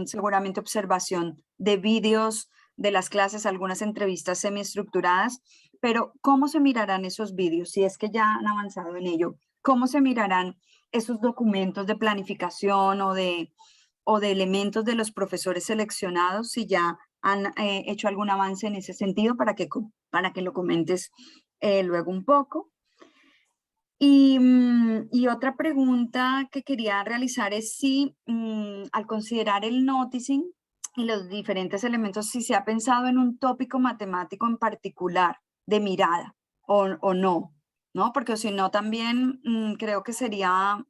E: seguramente observación de vídeos de las clases, algunas entrevistas semiestructuradas, pero ¿cómo se mirarán esos vídeos? Si es que ya han avanzado en ello, ¿cómo se mirarán esos documentos de planificación o de elementos de los profesores seleccionados, si ya han hecho algún avance en ese sentido, para que lo comentes luego un poco? Y otra pregunta que quería realizar es si al considerar el noticing y los diferentes elementos, si se ha pensado en un tópico matemático en particular de mirada o no, ¿no? Porque si no también creo que sería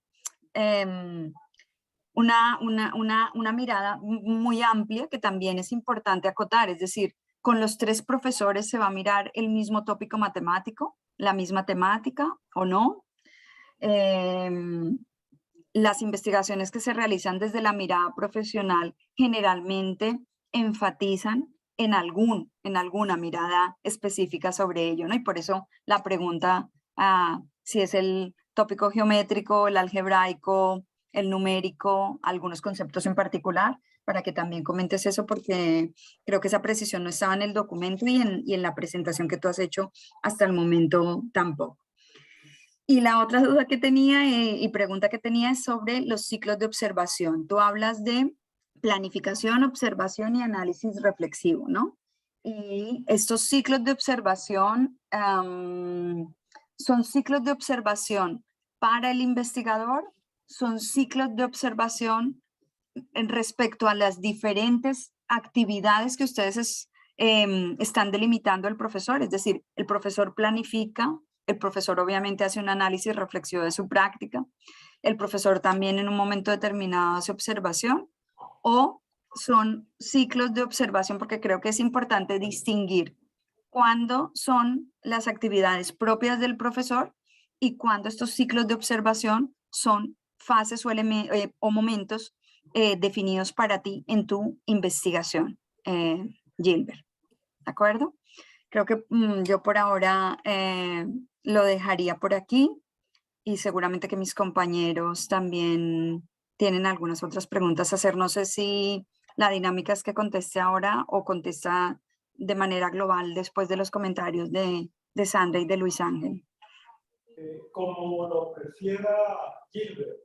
E: una mirada muy amplia que también es importante acotar, es decir, con los 3 profesores se va a mirar el mismo tópico matemático, la misma temática o no. Las investigaciones que se realizan desde la mirada profesional generalmente enfatizan en alguna mirada específica sobre ello, ¿no? Y por eso la pregunta si es el tópico geométrico, el algebraico, el numérico, algunos conceptos en particular, para que también comentes eso, porque creo que esa precisión no estaba en el documento y en la presentación que tú has hecho hasta el momento tampoco. Y la otra duda que tenía y pregunta que tenía es sobre los ciclos de observación. Tú hablas de planificación, observación y análisis reflexivo, ¿no? Y estos ciclos de observación son ciclos de observación para el investigador, son ciclos de observación en respecto a las diferentes actividades que ustedes están delimitando el profesor, es decir, el profesor planifica, el profesor obviamente hace un análisis reflexivo de su práctica, el profesor también en un momento determinado hace observación, o son ciclos de observación, porque creo que es importante distinguir cuándo son las actividades propias del profesor y cuándo estos ciclos de observación son fases o momentos definidos para ti en tu investigación, Gilbert. ¿De acuerdo? Creo que yo por ahora lo dejaría por aquí y seguramente que mis compañeros también tienen algunas otras preguntas a hacer. No sé si la dinámica es que conteste ahora o contesta de manera global después de los comentarios de Sandra y de Luis Ángel.
A: Como lo prefiera Gilbert.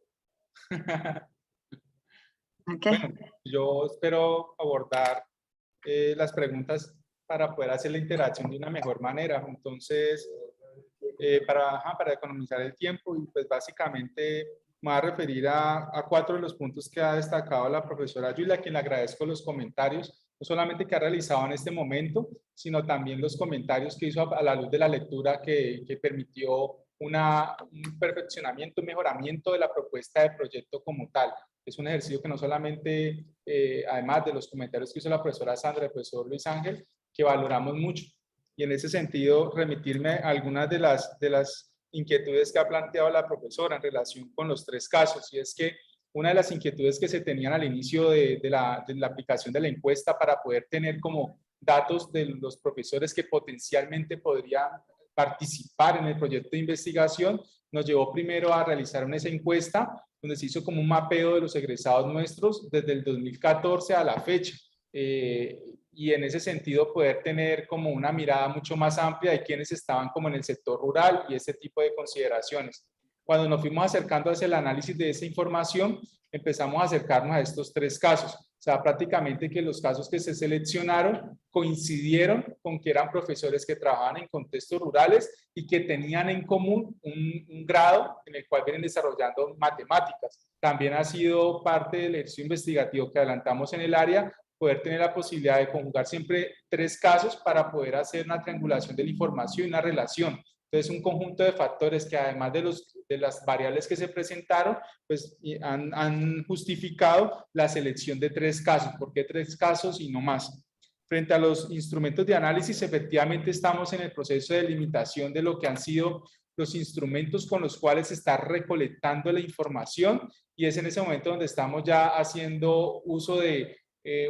E: Okay.
B: Bueno, yo espero abordar las preguntas para poder hacer la interacción de una mejor manera. Entonces, para economizar el tiempo y pues básicamente me voy a referir a 4 de los puntos que ha destacado la profesora Julia, a quien le agradezco los comentarios, no solamente que ha realizado en este momento, sino también los comentarios que hizo a la luz de la lectura que permitió un perfeccionamiento, un mejoramiento de la propuesta de proyecto como tal. Es un ejercicio que no solamente, además de los comentarios que hizo la profesora Sandra, el profesor Luis Ángel, que valoramos mucho. Y en ese sentido, remitirme a algunas de las inquietudes que ha planteado la profesora en relación con los 3 casos. Y es que una de las inquietudes que se tenían al inicio de la aplicación de la encuesta para poder tener como datos de los profesores que potencialmente podrían participar en el proyecto de investigación, nos llevó primero a realizar esa encuesta donde se hizo como un mapeo de los egresados nuestros desde el 2014 a la fecha. Y en ese sentido poder tener como una mirada mucho más amplia de quienes estaban como en el sector rural y ese tipo de consideraciones. Cuando nos fuimos acercando hacia el análisis de esa información, empezamos a acercarnos a estos 3 casos. O sea, prácticamente que los casos que se seleccionaron coincidieron con que eran profesores que trabajaban en contextos rurales y que tenían en común un grado en el cual vienen desarrollando matemáticas. También ha sido parte del ejercicio investigativo que adelantamos en el área, poder tener la posibilidad de conjugar siempre 3 casos para poder hacer una triangulación de la información y una relación. Entonces, un conjunto de factores que además de las variables que se presentaron, pues han justificado la selección de 3 casos. ¿Por qué 3 casos y no más? Frente a los instrumentos de análisis, efectivamente estamos en el proceso de delimitación de lo que han sido los instrumentos con los cuales se está recolectando la información, y es en ese momento donde estamos ya haciendo uso de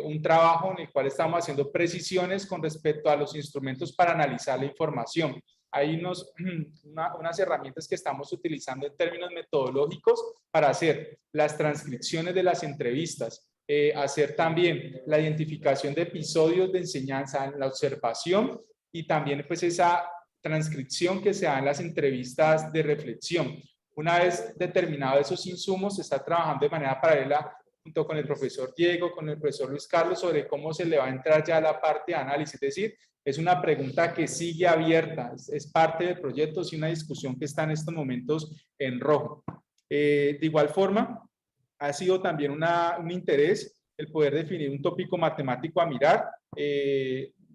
B: un trabajo en el cual estamos haciendo precisiones con respecto a los instrumentos para analizar la información. Hay unas herramientas que estamos utilizando en términos metodológicos para hacer las transcripciones de las entrevistas, hacer también la identificación de episodios de enseñanza en la observación y también pues esa transcripción que se da en las entrevistas de reflexión. Una vez determinados esos insumos, se está trabajando de manera paralela junto con el profesor Diego, con el profesor Luis Carlos, sobre cómo se le va a entrar ya a la parte de análisis. Es decir, es una pregunta que sigue abierta, es parte del proyecto, es una discusión que está en estos momentos en rojo. De igual forma, ha sido también un interés el poder definir un tópico matemático a mirar.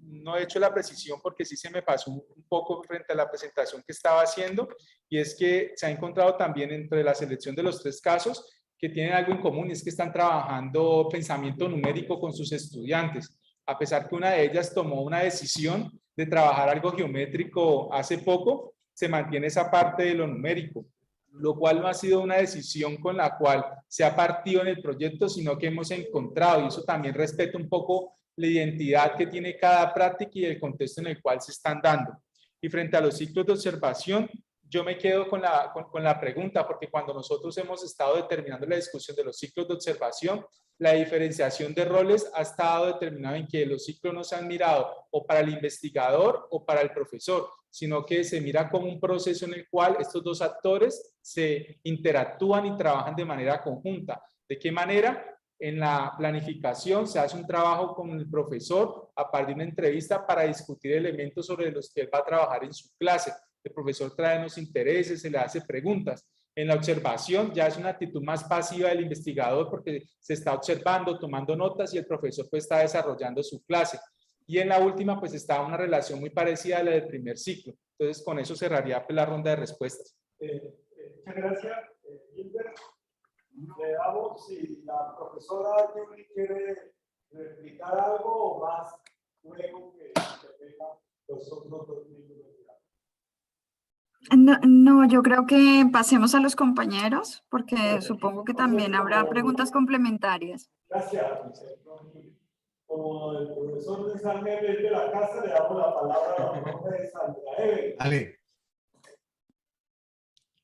B: No he hecho la precisión porque sí se me pasó un poco frente a la presentación que estaba haciendo, y es que se ha encontrado también entre la selección de los 3 casos que tienen algo en común, y es que están trabajando pensamiento numérico con sus estudiantes, a pesar que una de ellas tomó una decisión de trabajar algo geométrico hace poco, se mantiene esa parte de lo numérico, lo cual no ha sido una decisión con la cual se ha partido en el proyecto, sino que hemos encontrado, y eso también respeta un poco la identidad que tiene cada práctica y el contexto en el cual se están dando. Y frente a los ciclos de observación, yo me quedo con la pregunta, porque cuando nosotros hemos estado determinando la discusión de los ciclos de observación, la diferenciación de roles ha estado determinada en que los ciclos no se han mirado o para el investigador o para el profesor, sino que se mira como un proceso en el cual estos 2 actores se interactúan y trabajan de manera conjunta. ¿De qué manera? En la planificación se hace un trabajo con el profesor a partir de una entrevista para discutir elementos sobre los que él va a trabajar en su clase. El profesor trae unos intereses, se le hace preguntas. En la observación ya es una actitud más pasiva del investigador porque se está observando, tomando notas, y el profesor pues está desarrollando su clase. Y en la última pues está una relación muy parecida a la del primer ciclo. Entonces con eso cerraría la ronda de respuestas.
A: Muchas gracias, Gilbert. Le damos, si la profesora Julie quiere replicar algo o más, luego que tenga los otros 2 minutos.
E: No, yo creo que pasemos a los compañeros, porque supongo que
A: Entonces,
E: también habrá preguntas complementarias.
A: Gracias. Como el profesor Luis Ángel es de la casa, le damos la palabra a la profe de Sandra Evelyn.
D: Ale.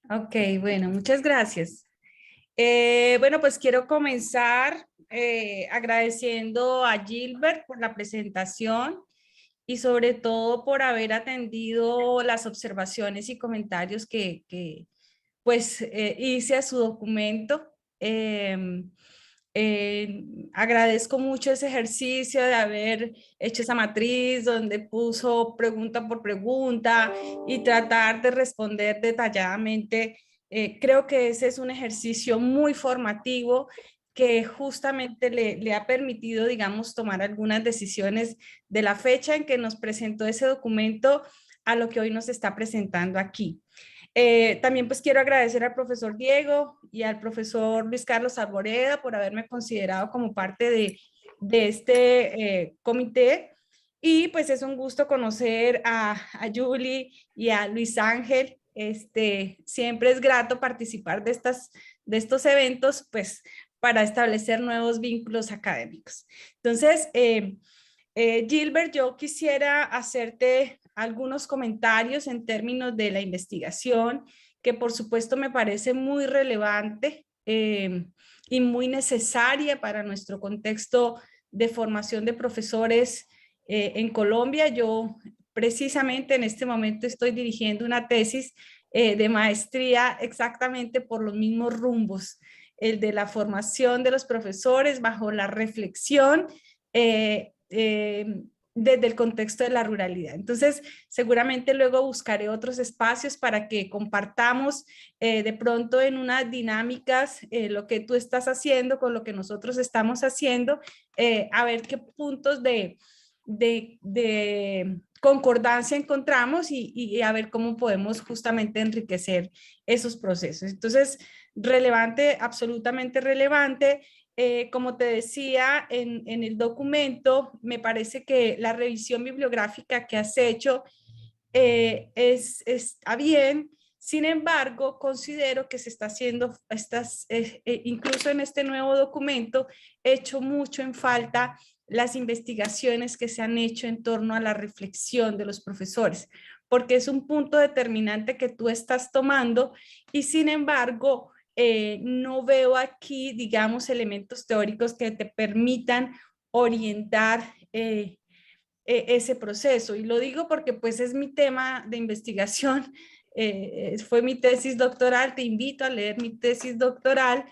F: Ok, bueno, muchas gracias. Bueno, pues quiero comenzar agradeciendo a Gilbert por la presentación y sobre todo por haber atendido las observaciones y comentarios que pues hice a su documento. Agradezco mucho ese ejercicio de haber hecho esa matriz donde puso pregunta por pregunta y tratar de responder detalladamente. Creo que ese es un ejercicio muy formativo que justamente le ha permitido, digamos, tomar algunas decisiones de la fecha en que nos presentó ese documento a lo que hoy nos está presentando aquí. También pues quiero agradecer al profesor Diego y al profesor Luis Carlos Arboreda por haberme considerado como parte de este comité, y pues es un gusto conocer a Julie y a Luis Ángel. Siempre es grato participar de estos eventos pues para establecer nuevos vínculos académicos. Entonces, Gilbert, yo quisiera hacerte algunos comentarios en términos de la investigación, que por supuesto me parece muy relevante y muy necesaria para nuestro contexto de formación de profesores en Colombia. Yo precisamente en este momento estoy dirigiendo una tesis de maestría exactamente por los mismos rumbos, el de la formación de los profesores bajo la reflexión desde el contexto de la ruralidad. Entonces, seguramente luego buscaré otros espacios para que compartamos de pronto en unas dinámicas lo que tú estás haciendo con lo que nosotros estamos haciendo, a ver qué puntos de concordancia encontramos y a ver cómo podemos justamente enriquecer esos procesos. Entonces, relevante, absolutamente relevante. Como te decía en el documento, me parece que la revisión bibliográfica que has hecho está bien. Sin embargo, considero que se está haciendo, incluso en este nuevo documento, hecho mucho en falta las investigaciones que se han hecho en torno a la reflexión de los profesores, porque es un punto determinante que tú estás tomando y sin embargo, no veo aquí, digamos, elementos teóricos que te permitan orientar ese proceso. Y lo digo porque pues es mi tema de investigación, fue mi tesis doctoral, te invito a leer mi tesis doctoral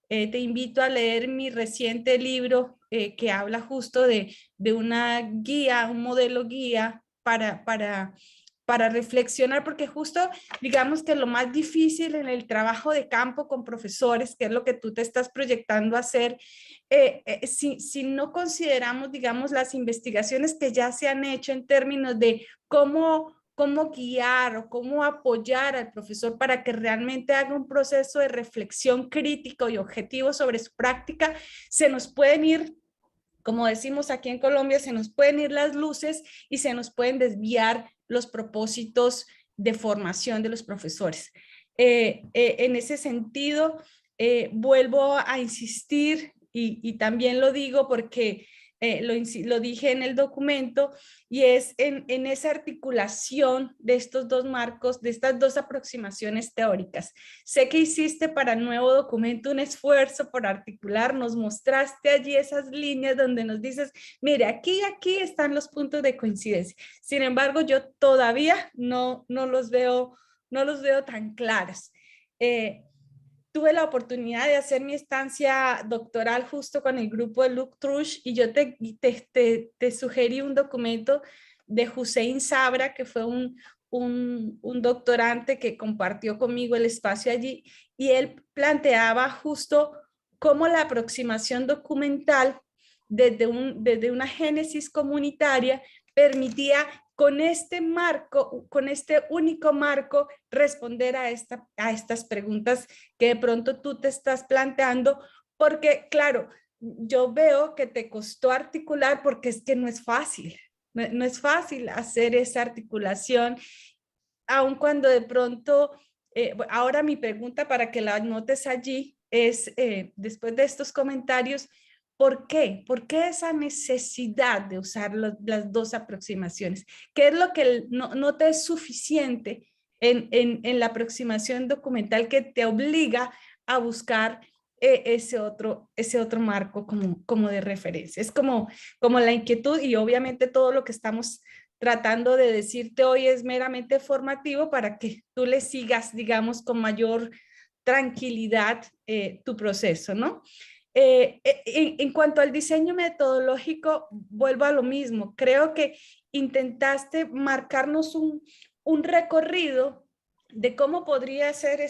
F: te invito a leer mi reciente libro que habla justo de una guía, un modelo guía para reflexionar, porque justo digamos que lo más difícil en el trabajo de campo con profesores, que es lo que tú te estás proyectando a hacer, si no consideramos, digamos, las investigaciones que ya se han hecho en términos de cómo guiar o cómo apoyar al profesor para que realmente haga un proceso de reflexión crítico y objetivo sobre su práctica, se nos pueden ir, como decimos aquí en Colombia, se nos pueden ir las luces y se nos pueden desviar los propósitos de formación de los profesores. En ese sentido, vuelvo a insistir y también lo digo porque lo dije en el documento, y es en esa articulación de estos dos marcos, de estas dos aproximaciones teóricas. Sé que hiciste para el nuevo documento un esfuerzo por articular, nos mostraste allí esas líneas donde nos dices, mire, aquí están los puntos de coincidencia. Sin embargo, yo todavía no los veo tan claros. Tuve la oportunidad de hacer mi estancia doctoral justo con el grupo de Luc Trush, y yo te sugerí un documento de Hussein Sabra, que fue un doctorante que compartió conmigo el espacio allí, y él planteaba justo cómo la aproximación documental desde una génesis comunitaria permitía con este marco, con este único marco, responder a estas preguntas que de pronto tú te estás planteando, porque claro, yo veo que te costó articular porque es que no es fácil, no es fácil hacer esa articulación, aun cuando de pronto, ahora mi pregunta para que la anotes allí es, después de estos comentarios, ¿por qué? ¿Por qué esa necesidad de usar las dos aproximaciones? ¿Qué es lo que no te es suficiente en la aproximación documental que te obliga a buscar ese otro marco como de referencia? Es como la inquietud, y obviamente todo lo que estamos tratando de decirte hoy es meramente formativo para que tú le sigas, digamos, con mayor tranquilidad tu proceso, ¿no? En cuanto al diseño metodológico, vuelvo a lo mismo. Creo que intentaste marcarnos un recorrido de cómo podría ser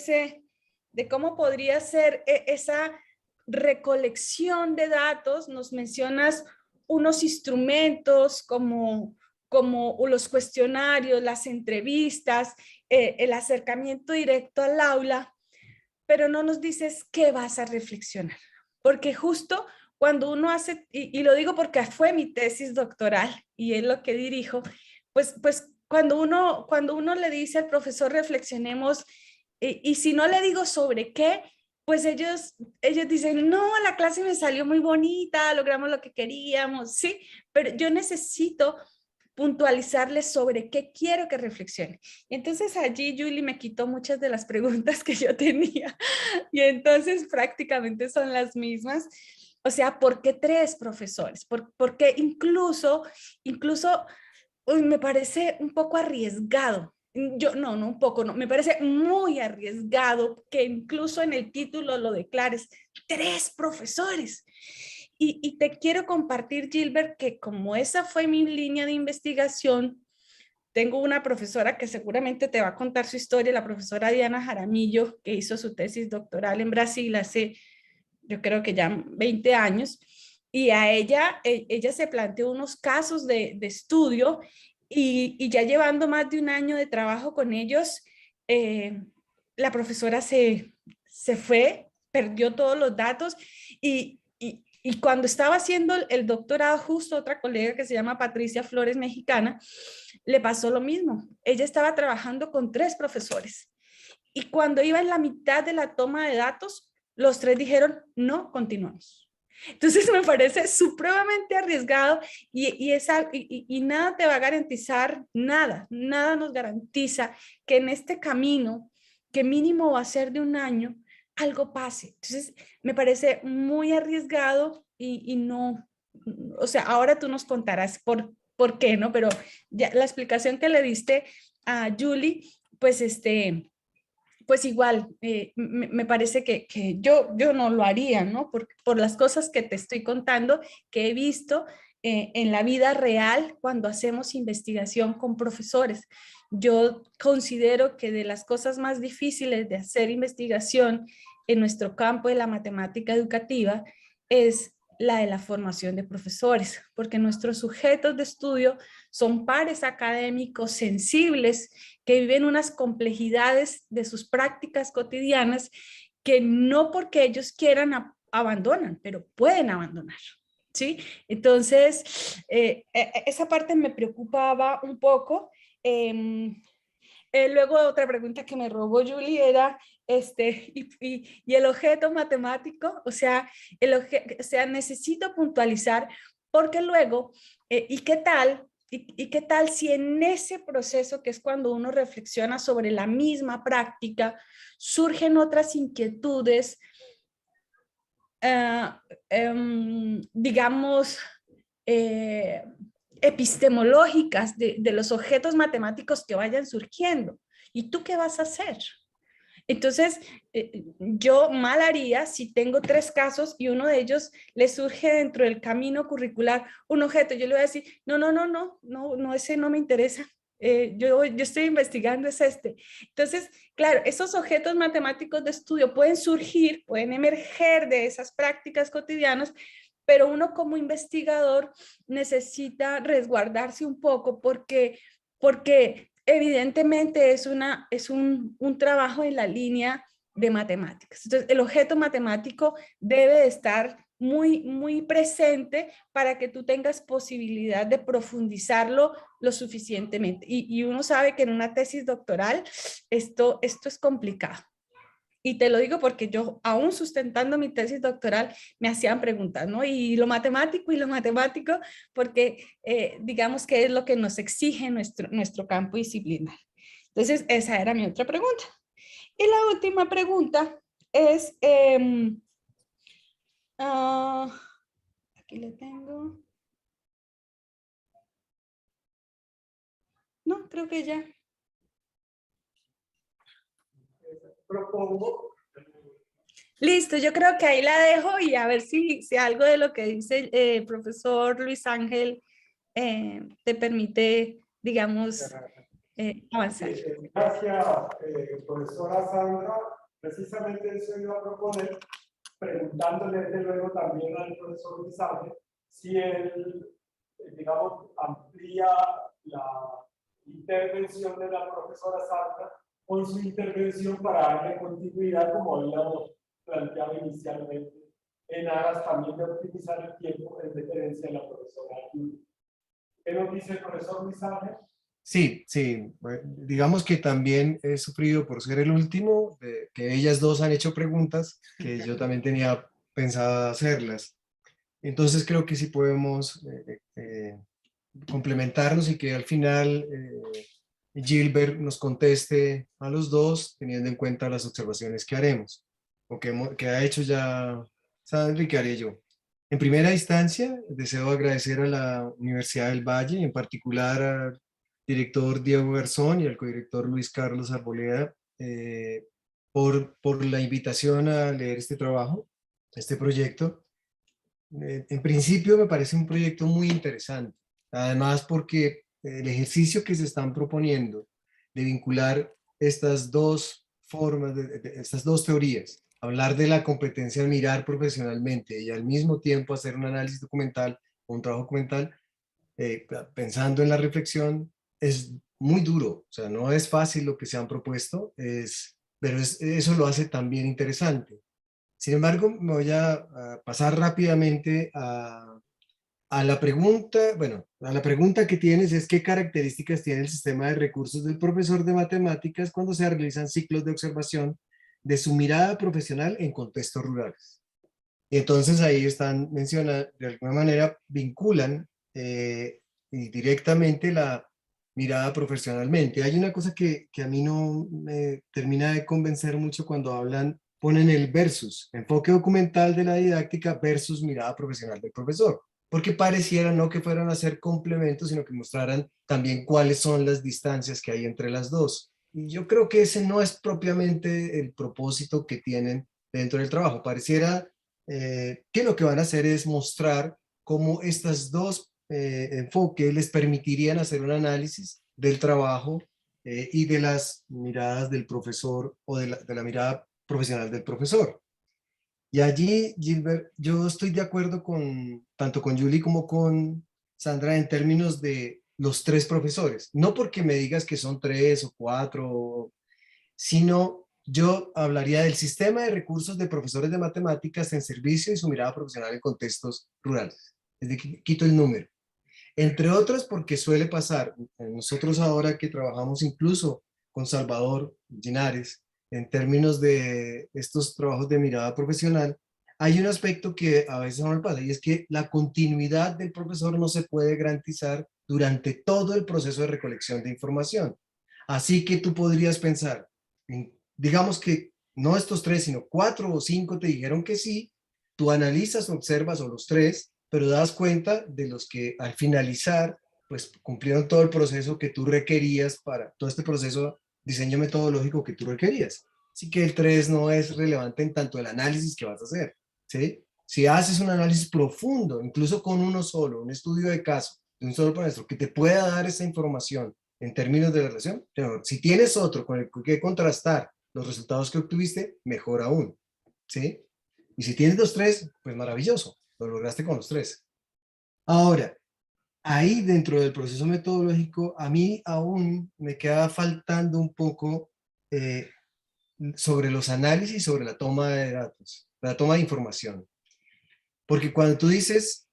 F: esa recolección de datos. Nos mencionas unos instrumentos como los cuestionarios, las entrevistas, el acercamiento directo al aula, pero no nos dices qué vas a reflexionar. Porque justo cuando uno hace, y lo digo porque fue mi tesis doctoral y es lo que dirijo, pues cuando uno le dice al profesor reflexionemos, y si no le digo sobre qué, pues ellos dicen, no, la clase me salió muy bonita, logramos lo que queríamos, sí, pero yo necesito puntualizarles sobre qué quiero que reflexione. Y entonces allí Julie me quitó muchas de las preguntas que yo tenía, y entonces prácticamente son las mismas. O sea, ¿por qué 3 profesores? ¿Por qué incluso me parece un poco arriesgado? No un poco, no, me parece muy arriesgado que incluso en el título lo declares, 3 profesores. Y te quiero compartir, Gilbert, que como esa fue mi línea de investigación, tengo una profesora que seguramente te va a contar su historia, la profesora Diana Jaramillo, que hizo su tesis doctoral en Brasil hace, yo creo que ya 20 años, y a ella se planteó unos casos de estudio, y ya llevando más de un año de trabajo con ellos, la profesora se fue, perdió todos los datos, y cuando estaba haciendo el doctorado, justo otra colega que se llama Patricia Flores, mexicana, le pasó lo mismo. Ella estaba trabajando con 3 profesores, y cuando iba en la mitad de la toma de datos, los 3 dijeron, no, continuamos. Entonces me parece supremamente arriesgado, y nada te va a garantizar, nada nos garantiza que en este camino, que mínimo va a ser de un año, algo pase. Entonces me parece muy arriesgado, y no, o sea, ahora tú nos contarás por qué, ¿no? Pero ya la explicación que le diste a Julie, pues pues igual, me parece que yo no lo haría, ¿no? Por las cosas que te estoy contando, que he visto en la vida real cuando hacemos investigación con profesores. Yo considero que de las cosas más difíciles de hacer investigación en nuestro campo de la matemática educativa es la de la formación de profesores, porque nuestros sujetos de estudio son pares académicos sensibles que viven unas complejidades de sus prácticas cotidianas que no porque ellos quieran abandonan, pero pueden abandonar. ¿Sí? Entonces, esa parte me preocupaba un poco. Luego otra pregunta que me robó Julie era, y el objeto matemático, o sea, necesito puntualizar porque luego, ¿y qué tal? ¿Y qué tal si en ese proceso, que es cuando uno reflexiona sobre la misma práctica, surgen otras inquietudes, digamos, epistemológicas de los objetos matemáticos que vayan surgiendo? ¿Y tú qué vas a hacer? Entonces, yo mal haría si tengo 3 casos y uno de ellos le surge dentro del camino curricular un objeto. Yo le voy a decir, no, ese no me interesa. Yo estoy investigando es este. Entonces, claro, esos objetos matemáticos de estudio pueden surgir, pueden emerger de esas prácticas cotidianas, pero uno como investigador necesita resguardarse un poco porque evidentemente es un trabajo en la línea de matemáticas. Entonces, el objeto matemático debe de estar muy presente para que tú tengas posibilidad de profundizarlo lo suficientemente. Y uno sabe que en una tesis doctoral esto es complicado. Y te lo digo porque yo, aún sustentando mi tesis doctoral, me hacían preguntas, ¿no? Y lo matemático, porque digamos que es lo que nos exige nuestro campo disciplinar. Entonces, esa era mi otra pregunta. Y la última pregunta es, aquí le tengo. No, creo que ya.
A: Propongo.
F: Listo, yo creo que ahí la dejo y a ver si algo de lo que dice el profesor Luis Ángel te permite, digamos, avanzar.
A: Gracias, profesora Sandra. Precisamente eso iba a proponer, preguntándole desde luego también al profesor Luis Ángel si él, digamos, amplía la intervención de la profesora Sandra con su intervención para darle continuidad, como habíamos planteado inicialmente, en aras también de optimizar el tiempo en referencia a la profesora Julie. ¿Qué nos dice el profesor Luis Ángel?
D: Sí, bueno, digamos que también he sufrido por ser el último, que ellas dos han hecho preguntas que yo también tenía pensado hacerlas. Entonces creo que sí podemos complementarnos y que al final Gilbert nos conteste a los dos teniendo en cuenta las observaciones que haremos o que ha hecho ya Sandra y que haré yo. En primera instancia, deseo agradecer a la Universidad del Valle, en particular al director Diego Garzón y al codirector Luis Carlos Arboleda, por la invitación a leer este trabajo, este proyecto. En principio me parece un proyecto muy interesante, además porque el ejercicio que se están proponiendo de vincular estas dos formas, estas dos teorías, hablar de la competencia de mirar profesionalmente y al mismo tiempo hacer un análisis documental o un trabajo documental, pensando en la reflexión, es muy duro. O sea, no es fácil lo que se han propuesto, pero eso lo hace también interesante. Sin embargo, me voy a pasar rápidamente a la pregunta, bueno, a la pregunta que tienes es ¿qué características tiene el sistema de recursos del profesor de matemáticas cuando se realizan ciclos de observación de su mirada profesional en contextos rurales? Y entonces ahí están mencionando, de alguna manera vinculan y directamente la mirada profesionalmente. Hay una cosa que a mí no me termina de convencer mucho cuando ponen el versus, enfoque documental de la didáctica versus mirada profesional del profesor, porque pareciera no que fueran a ser complementos, sino que mostraran también cuáles son las distancias que hay entre las dos. y yo creo que ese no es propiamente el propósito que tienen dentro del trabajo. Pareciera que lo que van a hacer es mostrar cómo estos dos enfoques les permitirían hacer un análisis del trabajo y de las miradas del profesor o de la mirada profesional del profesor. Y allí, Gilbert, yo estoy de acuerdo con tanto con Julie como con Sandra en términos de los tres profesores. No porque me digas que son tres o cuatro, sino yo hablaría del sistema de recursos de profesores de matemáticas en servicio y su mirada profesional en contextos rurales. Es decir, quito el número. Entre otros porque suele pasar, nosotros ahora que trabajamos incluso con Salvador Linares, en términos de estos trabajos de mirada profesional, hay un aspecto que a veces no me pasa y es que la continuidad del profesor no se puede garantizar durante todo el proceso de recolección de información. Así que tú podrías pensar, digamos que no estos tres, sino 4 o 5 te dijeron que sí, tú analizas, observas, o los tres, pero das cuenta de los que al finalizar, pues cumplieron todo el proceso que tú requerías para todo este proceso, diseño metodológico que tú requerías. Así que el 3 no es relevante en tanto el análisis que vas a hacer, ¿sí? Si haces un análisis profundo, incluso con uno solo, un estudio de caso, de un solo maestro, que te pueda dar esa información en términos de la relación, pero si tienes otro con el que contrastar los resultados que obtuviste, mejor aún, ¿sí? Y si tienes los tres, pues maravilloso, lo lograste con los tres. Ahora, ahí dentro del proceso metodológico, a mí aún me queda faltando un poco sobre los análisis, sobre la toma de datos, la toma de información. Porque cuando tú dices,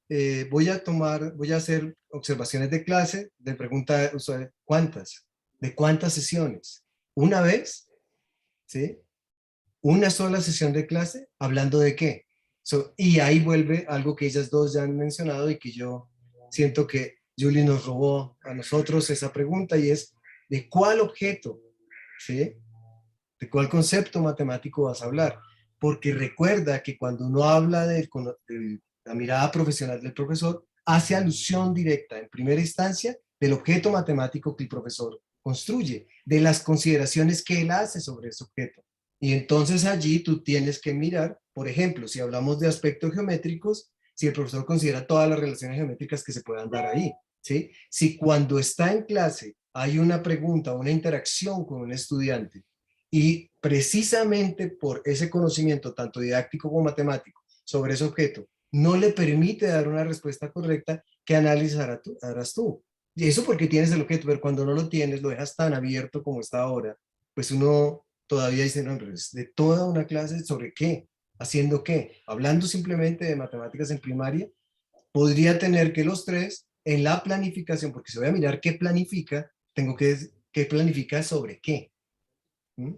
D: voy a hacer observaciones de clase, de pregunta, ¿cuántas? ¿De cuántas sesiones? ¿Una vez? ¿Sí? ¿Una sola sesión de clase? ¿Hablando de qué? Y ahí vuelve algo que ellas dos ya han mencionado y que yo siento que Julie nos robó a nosotros esa pregunta y es, ¿de cuál objeto? ¿Sí? ¿De cuál concepto matemático vas a hablar? Porque recuerda que cuando uno habla de la mirada profesional del profesor, hace alusión directa, en primera instancia, del objeto matemático que el profesor construye, de las consideraciones que él hace sobre ese objeto. Y entonces allí tú tienes que mirar, por ejemplo, si hablamos de aspectos geométricos, si el profesor considera todas las relaciones geométricas que se puedan dar ahí, ¿sí? Si cuando está en clase hay una pregunta, una interacción con un estudiante, y precisamente por ese conocimiento, tanto didáctico como matemático, sobre ese objeto, no le permite dar una respuesta correcta, ¿qué análisis harás tú? Y eso porque tienes el objeto, pero cuando no lo tienes, lo dejas tan abierto como está ahora, pues uno todavía dice, no, pero es de toda una clase sobre qué, haciendo qué, hablando simplemente de matemáticas en primaria, podría tener que los tres en la planificación, porque si voy a mirar qué planifica, tengo que planificar sobre qué. ¿Mm?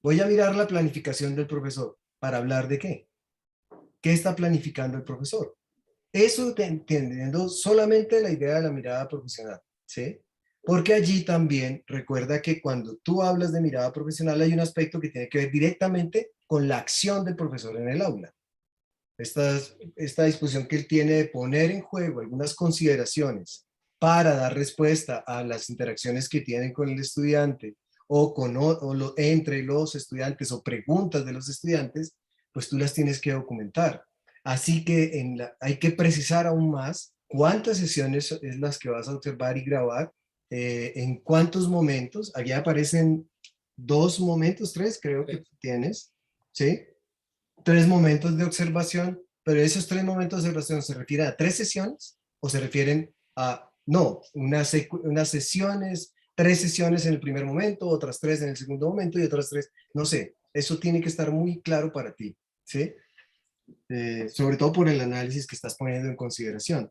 D: Voy a mirar la planificación del profesor para hablar de qué. ¿Qué está planificando el profesor? Eso entendiendo solamente la idea de la mirada profesional, ¿sí? Porque allí también recuerda que cuando tú hablas de mirada profesional hay un aspecto que tiene que ver directamente con la acción del profesor en el aula. Esta disposición que él tiene de poner en juego algunas consideraciones para dar respuesta a las interacciones que tienen con el estudiante o, entre los estudiantes o preguntas de los estudiantes, pues tú las tienes que documentar. Así que hay que precisar aún más cuántas sesiones es las que vas a observar y grabar, en cuántos momentos. Aquí aparecen 2 momentos, 3 creo que tienes, ¿sí? 3 momentos de observación, pero esos 3 momentos de observación ¿se refieren a 3 sesiones o se refieren a, no, unas sesiones, 3 sesiones en el primer momento, otras 3 en el segundo momento y otras 3, no sé, eso tiene que estar muy claro para ti, ¿sí? Sobre todo por el análisis que estás poniendo en consideración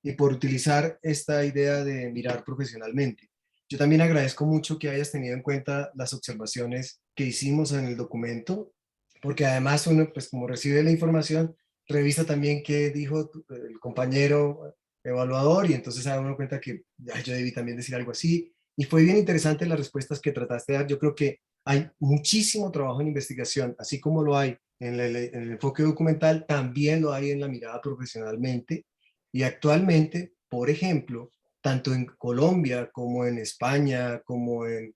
D: y por utilizar esta idea de mirar profesionalmente. Yo también agradezco mucho que hayas tenido en cuenta las observaciones que hicimos en el documento, porque además uno, pues como recibe la información, revisa también qué dijo el compañero evaluador y entonces se da uno cuenta que yo debí también decir algo así. Y fue bien interesante las respuestas que trataste de dar. Yo creo que hay muchísimo trabajo en investigación, así como lo hay en el enfoque documental, también lo hay en la mirada profesionalmente. Y actualmente, por ejemplo, tanto en Colombia como en España, como en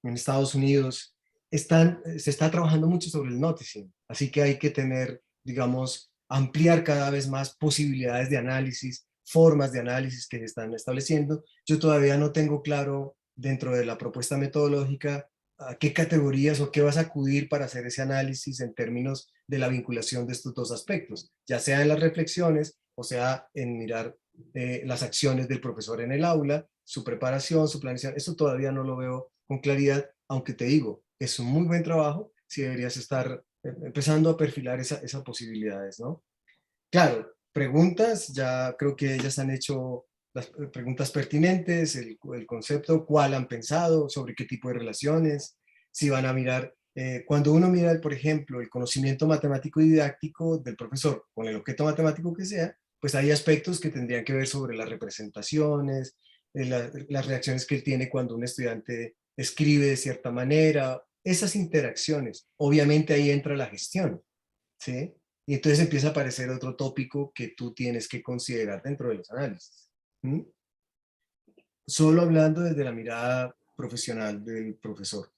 D: en Estados Unidos, se está trabajando mucho sobre el noticing, así que hay que tener, digamos, ampliar cada vez más posibilidades de análisis, formas de análisis que se están estableciendo. Yo todavía no tengo claro dentro de la propuesta metodológica a qué categorías o qué vas a acudir para hacer ese análisis en términos de la vinculación de estos dos aspectos, ya sea en las reflexiones o sea en mirar las acciones del profesor en el aula, su preparación, su planeación. Eso todavía no lo veo con claridad, aunque te digo, es un muy buen trabajo si deberías estar empezando a perfilar esas posibilidades, ¿no? Claro, preguntas, ya creo que ellas han hecho las preguntas pertinentes, el concepto, cuál han pensado, sobre qué tipo de relaciones, si van a mirar, cuando uno mira, por ejemplo, el conocimiento matemático y didáctico del profesor con el objeto matemático que sea, pues hay aspectos que tendrían que ver sobre las representaciones, las reacciones que él tiene cuando un estudiante escribe de cierta manera, esas interacciones. Obviamente ahí entra la gestión, ¿sí? Y entonces empieza a aparecer otro tópico que tú tienes que considerar dentro de los análisis. ¿Mm? Solo hablando desde la mirada profesional del profesor.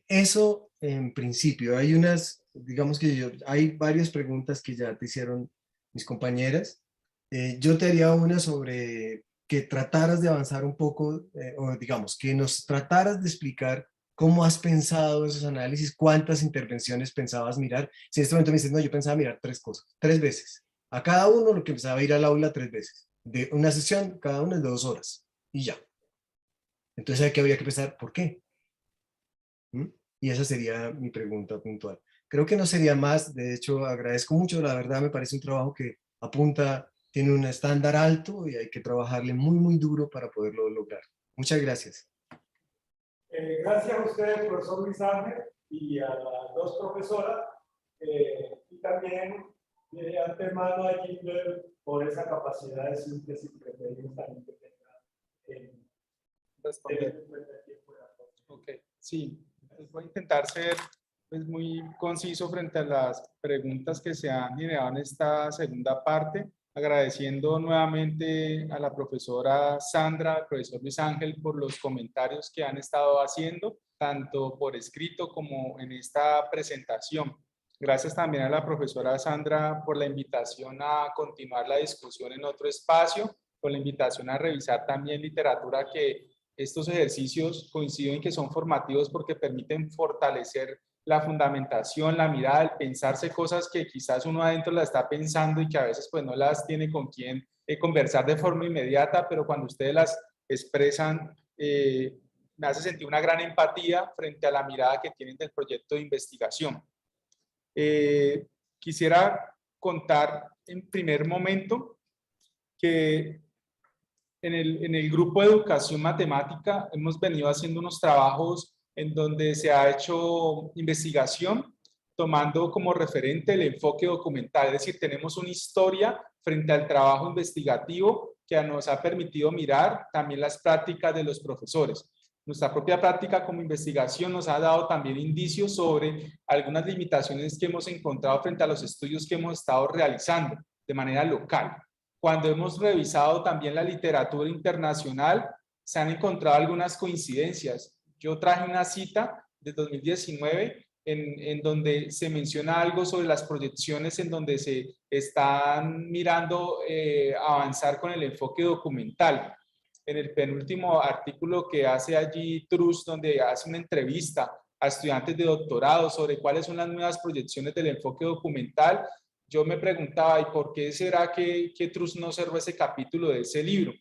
D: Eso en principio, hay unas, digamos que hay varias preguntas que ya te hicieron mis compañeras. Yo te haría una sobre que trataras de avanzar un poco, o digamos, que nos trataras de explicar cómo has pensado esos análisis, cuántas intervenciones pensabas mirar. Si en este momento me dices, no, yo pensaba mirar 3 cosas, 3 veces. A cada uno lo que empezaba a ir al aula 3 veces. De una sesión, cada una es de 2 horas. Y ya. Entonces aquí habría que pensar, ¿por qué? ¿Mm? Y esa sería mi pregunta puntual. Creo que no sería más, de hecho agradezco mucho, la verdad me parece un trabajo que apunta, tiene un estándar alto y hay que trabajarle muy, muy duro para poderlo lograr. Muchas gracias.
A: Gracias a ustedes, profesor Luis Ángel, y a las 2 profesoras, y también de antemano a Gilbert por esa capacidad de síntesis que pedimos también que tenga
B: Responder. Ok, sí. Voy a intentar ser pues, muy conciso frente a las preguntas que se han generado en esta segunda parte, agradeciendo nuevamente a la profesora Sandra, al profesor Luis Ángel por los comentarios que han estado haciendo, tanto por escrito como en esta presentación. Gracias también a la profesora Sandra por la invitación a continuar la discusión en otro espacio, por la invitación a revisar también literatura que estos ejercicios coincido en que son formativos porque permiten fortalecer la fundamentación, la mirada, el pensarse cosas que quizás uno adentro la está pensando y que a veces pues no las tiene con quien conversar de forma inmediata, pero cuando ustedes las expresan me hace sentir una gran empatía frente a la mirada que tienen del proyecto de investigación. Quisiera contar en primer momento que en el grupo de educación matemática hemos venido haciendo unos trabajos en donde se ha hecho investigación tomando como referente el enfoque documental, es decir, tenemos una historia frente al trabajo investigativo que nos ha permitido mirar también las prácticas de los profesores. Nuestra propia práctica como investigación nos ha dado también indicios sobre algunas limitaciones que hemos encontrado frente a los estudios que hemos estado realizando de manera local. Cuando hemos revisado también la literatura internacional, se han encontrado algunas coincidencias. Yo traje una cita de 2019 en donde se menciona algo sobre las proyecciones en donde se están mirando avanzar con el enfoque documental. En el penúltimo artículo que hace allí Trust, donde hace una entrevista a estudiantes de doctorado sobre cuáles son las nuevas proyecciones del enfoque documental, yo me preguntaba, ¿y por qué será que Trust no cerró ese capítulo de ese libro?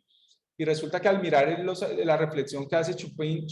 B: Y resulta que al mirar la reflexión que hace Chupin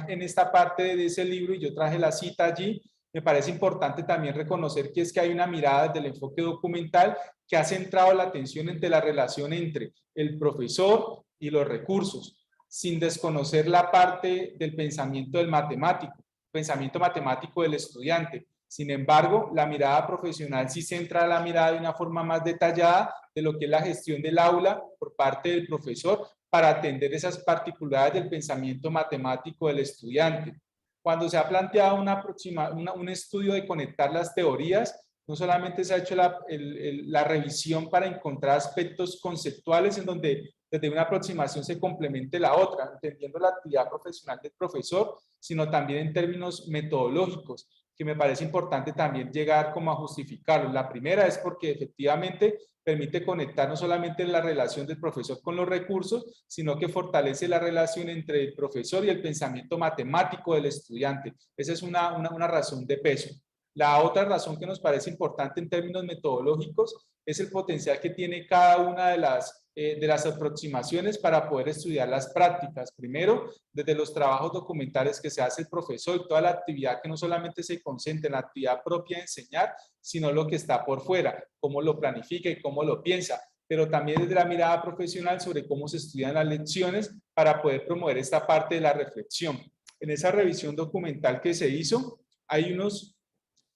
B: en esta parte de ese libro, y yo traje la cita allí, me parece importante también reconocer que es que hay una mirada del enfoque documental que ha centrado la atención entre la relación entre el profesor y los recursos, sin desconocer la parte del pensamiento del matemático, pensamiento matemático del estudiante. Sin embargo, la mirada profesional sí centra la mirada de una forma más detallada de lo que es la gestión del aula por parte del profesor para atender esas particularidades del pensamiento matemático del estudiante. Cuando se ha planteado un estudio de conectar las teorías, no solamente se ha hecho la revisión para encontrar aspectos conceptuales en donde desde una aproximación se complemente la otra, entendiendo la actividad profesional del profesor, sino también en términos metodológicos, que me parece importante también llegar como a justificarlo. La primera es porque efectivamente permite conectar no solamente la relación del profesor con los recursos, sino que fortalece la relación entre el profesor y el pensamiento matemático del estudiante. Esa es una razón de peso. La otra razón que nos parece importante en términos metodológicos es el potencial que tiene cada una de las aproximaciones para poder estudiar las prácticas. Primero, desde los trabajos documentales que se hace el profesor y toda la actividad que no solamente se concentra en la actividad propia de enseñar, sino lo que está por fuera, cómo lo planifica y cómo lo piensa, pero también desde la mirada profesional sobre cómo se estudian las lecciones para poder promover esta parte de la reflexión. En esa revisión documental que se hizo, hay unos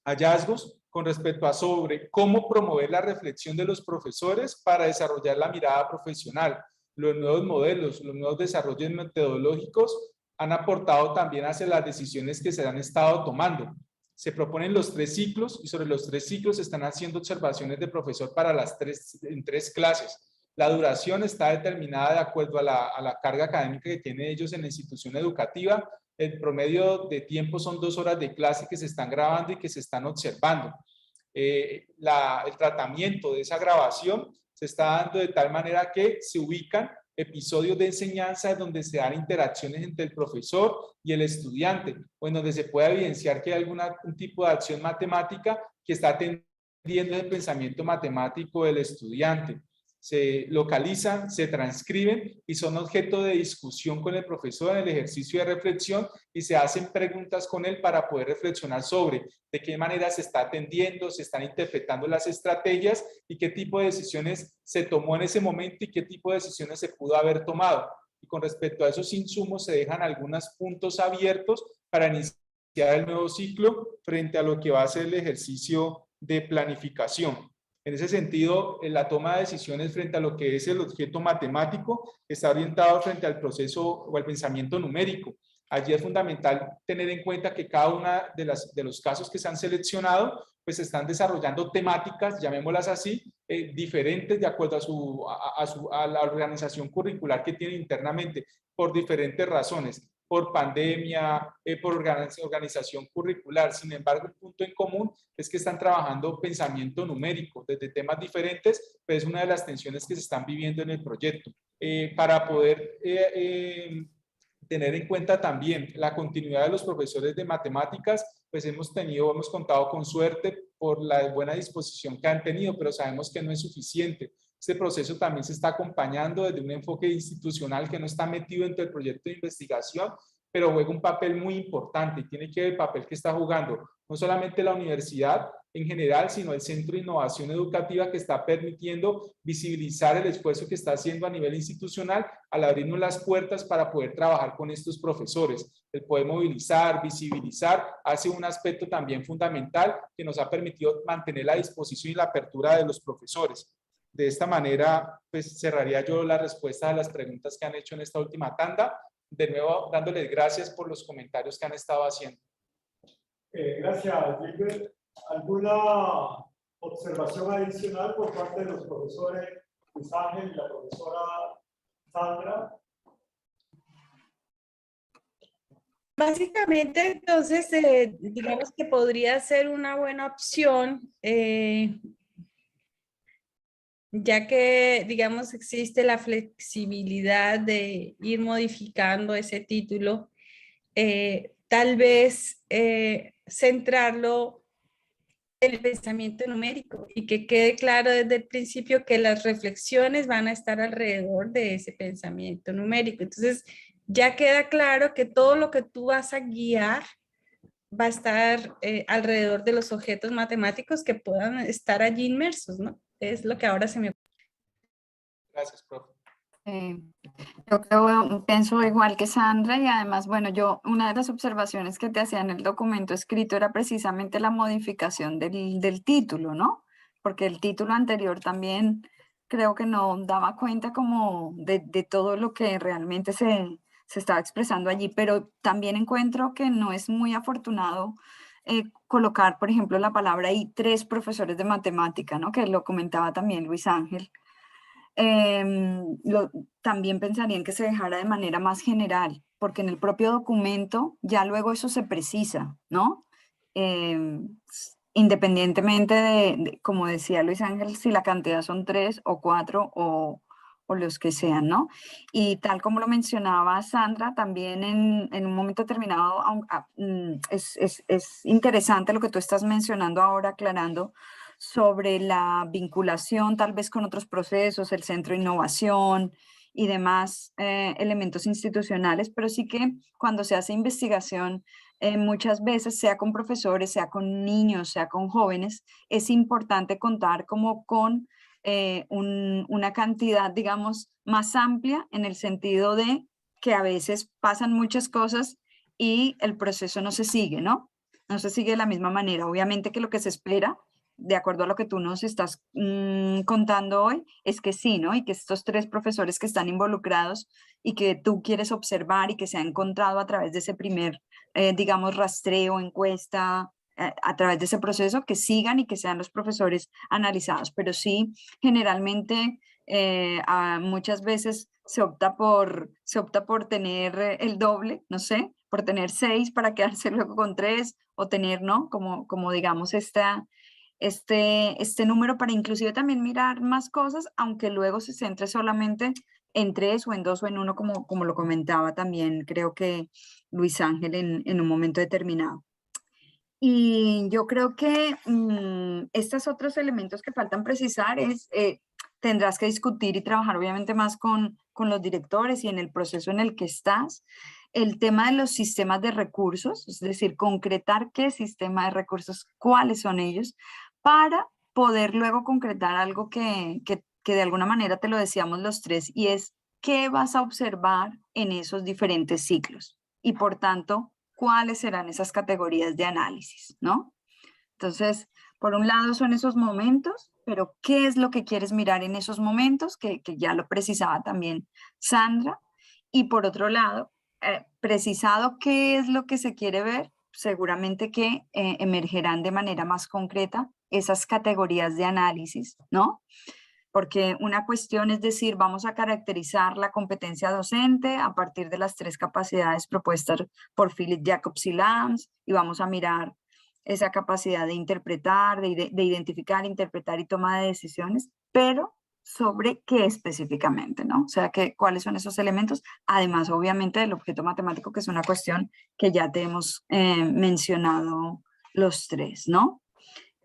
B: hallazgos con respecto a sobre cómo promover la reflexión de los profesores para desarrollar la mirada profesional. Los nuevos modelos, los nuevos desarrollos metodológicos han aportado también hacia las decisiones que se han estado tomando. Se proponen los 3 ciclos y sobre los 3 ciclos se están haciendo observaciones de profesor para en 3 clases. La duración está determinada de acuerdo a la carga académica que tienen ellos en la institución educativa. El promedio de tiempo son 2 horas de clase que se están grabando y que se están observando. El tratamiento de esa grabación se está dando de tal manera que se ubican episodios de enseñanza donde se dan interacciones entre el profesor y el estudiante, o en donde se puede evidenciar que hay algún tipo de acción matemática que está atendiendo el pensamiento matemático del estudiante. Se localizan, se transcriben y son objeto de discusión con el profesor en el ejercicio de reflexión y se hacen preguntas con él para poder reflexionar sobre de qué manera se está atendiendo, se están interpretando las estrategias y qué tipo de decisiones se tomó en ese momento y qué tipo de decisiones se pudo haber tomado. Y con respecto a esos insumos se dejan algunos puntos abiertos para iniciar el nuevo ciclo frente a lo que va a ser el ejercicio de planificación. En ese sentido, la toma de decisiones frente a lo que es el objeto matemático está orientado frente al proceso o al pensamiento numérico. Allí es fundamental tener en cuenta que cada uno de los casos que se han seleccionado, pues están desarrollando temáticas, llamémoslas así, diferentes de acuerdo a la organización curricular que tiene internamente, por diferentes razones. Por pandemia, por organización curricular. Sin embargo, el punto en común es que están trabajando pensamiento numérico desde temas diferentes, pero es una de las tensiones que se están viviendo en el proyecto. Para poder tener en cuenta también la continuidad de los profesores de matemáticas, pues hemos contado con suerte por la buena disposición que han tenido, pero sabemos que no es suficiente. Este proceso también se está acompañando desde un enfoque institucional que no está metido dentro del proyecto de investigación, pero juega un papel muy importante y tiene que ver el papel que está jugando no solamente la universidad en general, sino el Centro de Innovación Educativa que está permitiendo visibilizar el esfuerzo que está haciendo a nivel institucional al abrirnos las puertas para poder trabajar con estos profesores. El poder movilizar, visibilizar, hace un aspecto también fundamental que nos ha permitido mantener la disposición y la apertura de los profesores. De esta manera, pues cerraría yo la respuesta a las preguntas que han hecho en esta última tanda. De nuevo, dándoles gracias por los comentarios que han estado haciendo.
A: Gracias, Gilbert. ¿Alguna observación adicional por parte de los profesores Luis Ángel y la profesora Sandra?
F: Básicamente, entonces, digamos que podría ser una buena opción, ya que, digamos, existe la flexibilidad de ir modificando ese título, tal vez centrarlo en el pensamiento numérico y que quede claro desde el principio que las reflexiones van a estar alrededor de ese pensamiento numérico. Entonces, ya queda claro que todo lo que tú vas a guiar va a estar alrededor de los objetos matemáticos que puedan estar allí inmersos, ¿no? Es lo que ahora se me ocurre.
B: Gracias, profe.
E: Yo pienso igual que Sandra y además, bueno, una de las observaciones que te hacía en el documento escrito era precisamente la modificación del título, ¿no? Porque el título anterior también creo que no daba cuenta como de todo lo que realmente se estaba expresando allí, pero también encuentro que no es muy afortunado colocar, por ejemplo, la palabra ahí 3 profesores de matemática, ¿no? Que lo comentaba también Luis Ángel. También pensaría en que se dejara de manera más general, porque en el propio documento ya luego eso se precisa, ¿no? Independientemente como decía Luis Ángel, si la cantidad son 3 o 4 o los que sean, ¿no? Y tal como lo mencionaba Sandra, también en un momento determinado, es interesante lo que tú estás mencionando ahora, aclarando, sobre la vinculación tal vez con otros procesos, el centro de innovación y demás elementos institucionales, pero sí que cuando se hace investigación, muchas veces, sea con profesores, sea con niños, sea con jóvenes, es importante contar como con una cantidad, digamos, más amplia en el sentido de que a veces pasan muchas cosas y el proceso no se sigue, ¿no? No se sigue de la misma manera. Obviamente que lo que se espera, de acuerdo a lo que tú nos estás contando hoy, es que sí, ¿no? Y que estos 3 profesores que están involucrados y que tú quieres observar y que se ha encontrado a través de ese primer, digamos, rastreo, encuesta, a través de ese proceso, que sigan y que sean los profesores analizados. Pero sí, generalmente, muchas veces se opta por tener el doble, no sé, por tener 6 para quedarse luego con 3 o tener, ¿no? Como digamos, este número para inclusive también mirar más cosas, aunque luego se centre solamente en 3 o en 2 o en 1, como lo comentaba también, creo que Luis Ángel en un momento determinado. Y yo creo que estos otros elementos que faltan precisar tendrás que discutir y trabajar obviamente más con los directores y en el proceso en el que estás. El tema de los sistemas de recursos, es decir, concretar qué sistema de recursos, cuáles son ellos, para poder luego concretar algo que de alguna manera te lo decíamos los 3, y es qué vas a observar en esos diferentes ciclos. Y por tanto, cuáles serán esas categorías de análisis, ¿no? Entonces, por un lado son esos momentos, pero ¿qué es lo que quieres mirar en esos momentos? Que ya lo precisaba también Sandra. Y por otro lado, precisado qué es lo que se quiere ver, seguramente que emergerán de manera más concreta esas categorías de análisis, ¿no? Porque una cuestión es decir, vamos a caracterizar la competencia docente a partir de las 3 capacidades propuestas por Philip Jacobs y Lams, y vamos a mirar esa capacidad de interpretar, de identificar, interpretar y toma de decisiones, pero sobre qué específicamente, ¿no? O sea, cuáles son esos elementos, además obviamente del objeto matemático, que es una cuestión que ya te hemos mencionado los 3, ¿no?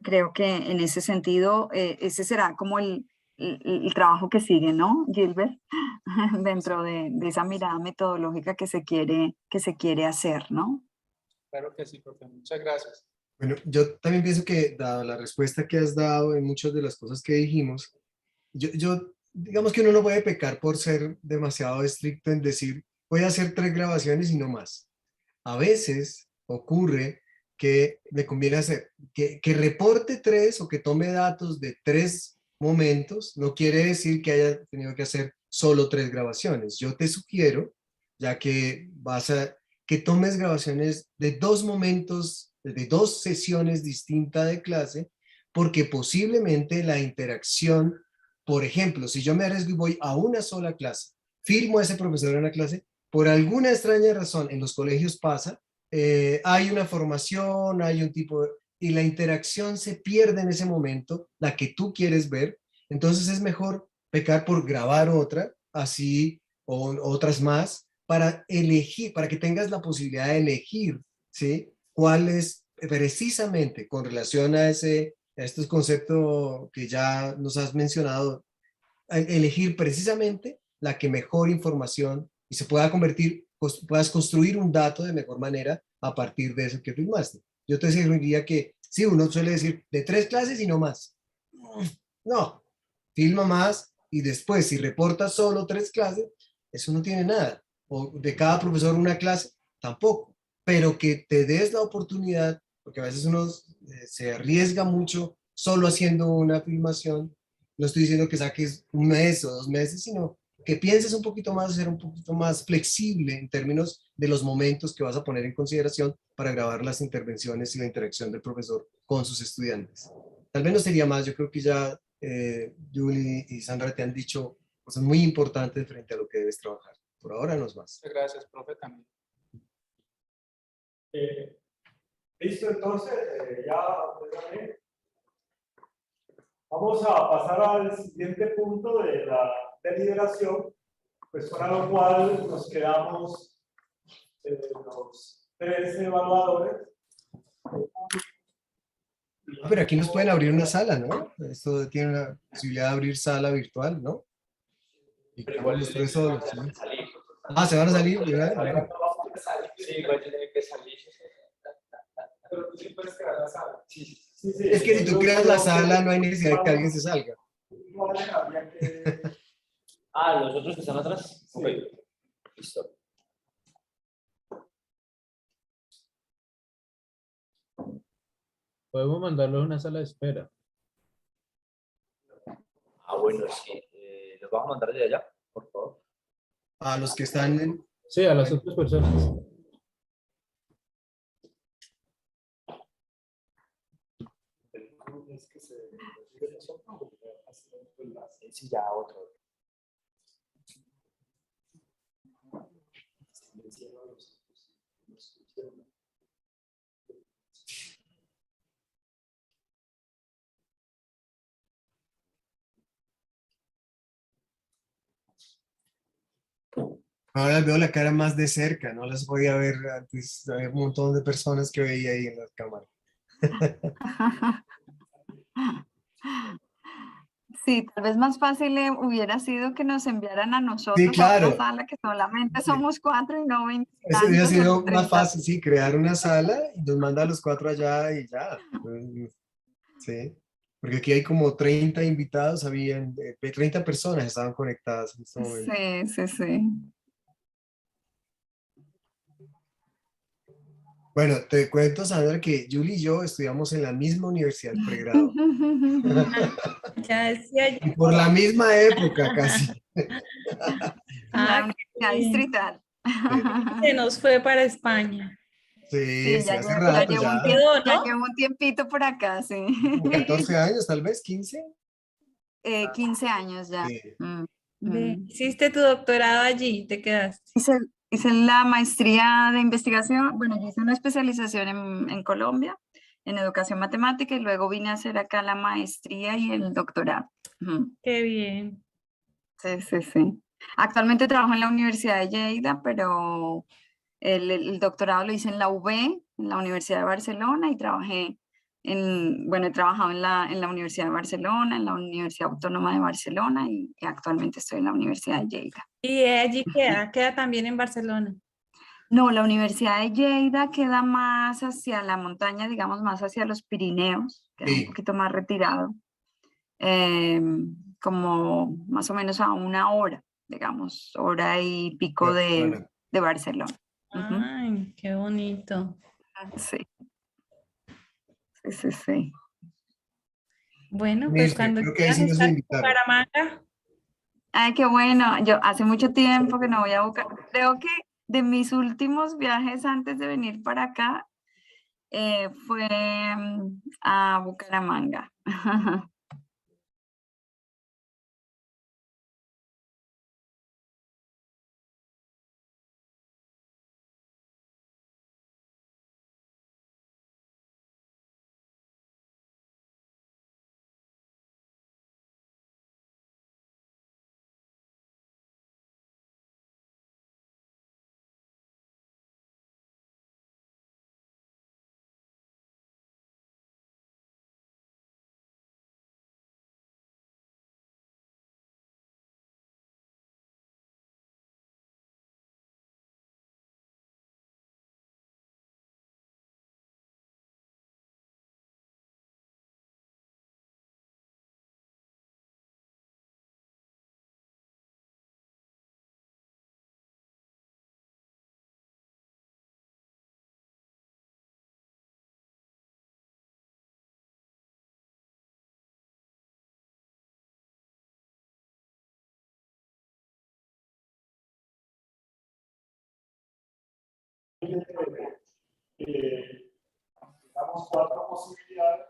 E: Creo que en ese sentido, ese será como el trabajo que sigue, ¿no, Gilbert? Dentro de esa mirada metodológica que se quiere hacer, ¿no?
B: Claro que sí, profe. Muchas gracias.
D: Bueno, yo también pienso que, dada la respuesta que has dado en muchas de las cosas que dijimos, digamos que uno no puede pecar por ser demasiado estricto en decir, voy a hacer 3 grabaciones y no más. A veces ocurre que me conviene hacer, que reporte 3 o que tome datos de 3 momentos, no quiere decir que haya tenido que hacer solo 3 grabaciones. Yo te sugiero, ya que que tomes grabaciones de 2 momentos, de 2 sesiones distintas de clase, porque posiblemente la interacción, por ejemplo, si yo me arriesgo y voy a una sola clase, firmo a ese profesor en la clase, por alguna extraña razón en los colegios pasa, hay una formación, hay un y la interacción se pierde en ese momento, la que tú quieres ver, entonces es mejor pecar por grabar otra, así, o otras más, para elegir, para que tengas la posibilidad de elegir, ¿sí? ¿Cuál es precisamente con relación a estos conceptos que ya nos has mencionado, elegir precisamente la que mejor información y se pueda puedas construir un dato de mejor manera a partir de eso que firmaste? Yo te diría que sí, uno suele decir de 3 clases y no más. No, filma más y después si reportas solo 3 clases, eso no tiene nada. O de cada profesor una clase, tampoco. Pero que te des la oportunidad, porque a veces uno se arriesga mucho solo haciendo una filmación. No estoy diciendo que saques 1 mes o 2 meses, sino que pienses un poquito más, ser un poquito más flexible en términos de los momentos que vas a poner en consideración para grabar las intervenciones y la interacción del profesor con sus estudiantes. Tal vez no sería más, yo creo que ya Julie y Sandra te han dicho cosas muy importantes frente a lo que debes trabajar. Por ahora no es más.
B: Muchas gracias, profe, también.
A: Listo, entonces, ya pues, vamos a pasar al siguiente punto de la deliberación, pues para lo cual nos quedamos los 3 evaluadores.
D: Pero aquí nos pueden abrir una sala, ¿no? Esto tiene una posibilidad de abrir sala virtual, ¿no? Y quedamos los 3 solos, ¿sí? Ah, se van a salir, ¿verdad? Bueno.
G: Sí, igual tiene que salir.
A: Pero tú sí puedes crear la sala. Sí,
D: Es que si tú creas la sala, no hay necesidad de que alguien se salga.
A: Habría que...
G: Ah, ¿los otros que están atrás?
A: Sí.
G: Ok. Listo.
C: Podemos mandarlo a una sala de espera.
G: Ah, bueno, sí. ¿Los vamos a mandar de allá, por favor?
D: A los que están en...
C: Sí, a las otras personas.
A: Es que se...
G: Sí, ya otro.
D: Ahora veo la cara más de cerca, no las podía ver antes. Hay un montón de personas que veía ahí en la cámara.
E: Sí, tal vez más fácil hubiera sido que nos enviaran a
D: Sí,
E: nosotros a otra
D: claro.
E: sala que solamente somos 4 y no 20
D: Eso hubiera
E: tantos o
D: sido más
E: 30.
D: fácil, sí, crear una sala y nos manda a los 4 allá y ya. Sí, porque aquí hay como 30 invitados, habían 30 personas estaban conectadas en este momento.
E: Sí, sí, sí.
D: Bueno, te cuento, Sandra, que Julie y yo estudiamos en la misma universidad pregrado.
F: Ya decía yo.
D: Y por la misma época casi.
E: La
F: Ah,
E: Universidad
F: qué bien.
E: Distrital.
F: Se nos fue para España.
D: Sí,
E: Sí,
D: sí, hace
E: ya
D: rato
E: llevo un
D: ya.
E: tiempo,
F: Quedó,
E: ya
F: ¿no?
E: llevo un tiempito por acá, sí.
D: Como 14 años, tal vez, 15.
E: 15 años ya.
D: Sí.
E: Mm,
F: Ve,
E: mm.
F: hiciste tu doctorado allí, te quedaste.
E: Hice la maestría de investigación, bueno, yo hice una especialización en Colombia, en educación matemática, y luego vine a hacer acá la maestría y el doctorado. Ujú.
F: Qué bien.
E: Sí, sí, sí. Actualmente trabajo en la Universidad de Lleida, pero el doctorado lo hice en la UB, en la Universidad de Barcelona, y trabajé bueno, he trabajado en la Universidad de Barcelona, en la Universidad Autónoma de Barcelona, y actualmente estoy en la Universidad de Lleida.
F: Y allí queda también en Barcelona.
E: No, la Universidad de Lleida queda más hacia la montaña, digamos, más hacia los Pirineos, queda un
D: Sí.
E: poquito más retirado, como más o menos a 1 hora, digamos, hora y pico
D: Bueno,
E: de Barcelona. Ujú.
F: Ay, qué bonito.
E: Sí, sí, sí, sí.
F: Bueno, pues
D: Mirce,
F: cuando
D: creo que ahí
F: quieras
D: sí nos
F: estar en
D: invitaron.
F: Bucaramanga,
E: Ay, qué bueno. Yo hace mucho tiempo que no voy a buscar. Creo que de mis últimos viajes antes de venir para acá fue a Bucaramanga.
A: Damos 4 posibilidades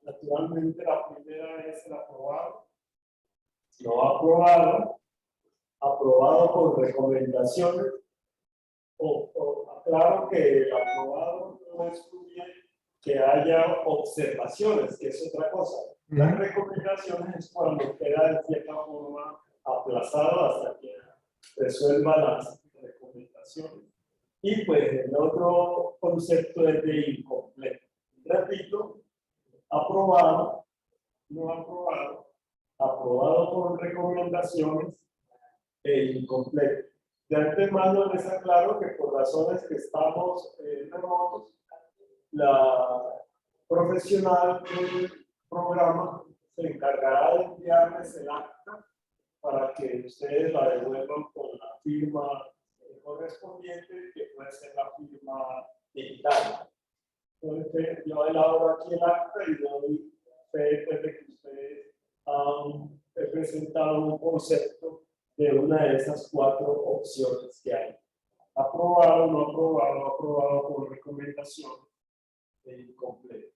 A: Naturalmente, la primera es el aprobado. No aprobado, aprobado con recomendaciones. Aclaro que el aprobado no excluye que haya observaciones, que es otra cosa. Las recomendaciones es cuando queda de cierta forma aplazado hasta que resuelva las recomendaciones. Y pues el otro concepto es de incompleto. Repito, aprobado, no aprobado, aprobado con recomendaciones e incompleto. De antemano les aclaro que por razones que estamos remotos, la profesional del programa se encargará de enviarles el acta para que ustedes la devuelvan con la firma correspondiente, que puede ser la firma digital. Entonces, yo elaboro aquí el acta y doy fe de que ustedes han presentado un concepto de una de esas 4 opciones que hay. Aprobado, no aprobado, aprobado por recomendación e incompleto.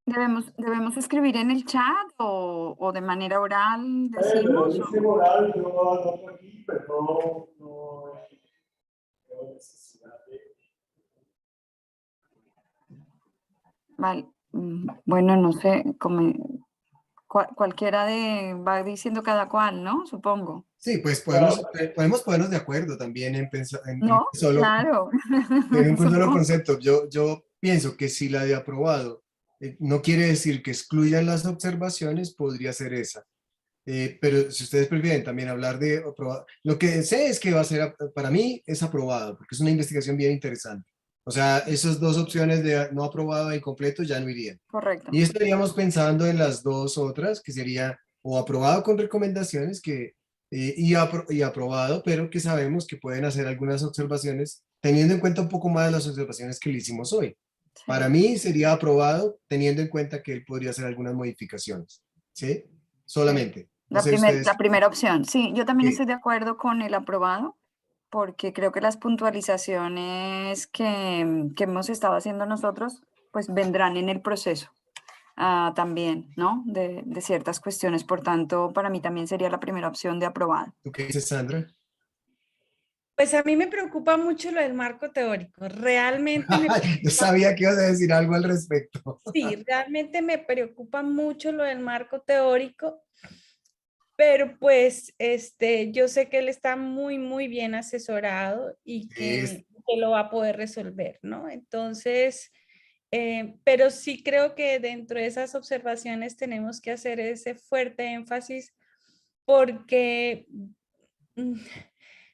E: ¿Debemos escribir en el chat o de manera oral
A: Pero
E: decimos?
A: dice oral, yo anoto aquí, pero no hay necesidad de...
E: Vale. Bueno, no sé, cualquiera va diciendo cada cual, ¿no? Supongo.
D: Sí, pues podemos ponernos de acuerdo también en pensar en
E: No, claro.
D: en un solo
E: Supongo.
D: concepto. Yo pienso que si la de aprobado no quiere decir que excluyan las observaciones, podría ser esa. Pero si ustedes prefieren también hablar de aprobado, lo que sé es que va a ser, para mí, es aprobado, porque es una investigación bien interesante. O sea, esas 2 opciones de no aprobado e incompleto ya no irían.
E: Correcto.
D: Y estaríamos pensando en las 2 otras, que sería o aprobado con recomendaciones y aprobado, pero que sabemos que pueden hacer algunas observaciones, teniendo en cuenta un poco más de las observaciones que le hicimos hoy.
E: Sí.
D: Para mí sería aprobado, teniendo en cuenta que él podría hacer algunas modificaciones. ¿Sí? Solamente. No sé ustedes.
E: La primera opción, sí, yo también
D: Sí.
E: estoy de acuerdo con el aprobado, porque creo que las puntualizaciones que hemos estado haciendo nosotros, pues vendrán en el proceso también, ¿no? De ciertas cuestiones, por tanto, para mí también sería la primera opción de aprobado.
D: ¿Tú qué dices, Sandra?
F: Pues a mí me preocupa mucho lo del marco teórico. Realmente me
D: Yo sabía que ibas a decir algo al respecto.
F: sí, realmente me preocupa mucho lo del marco teórico, pero pues yo sé que él está muy, muy bien asesorado y que lo va a poder resolver, ¿no? Entonces, pero sí creo que dentro de esas observaciones tenemos que hacer ese fuerte énfasis porque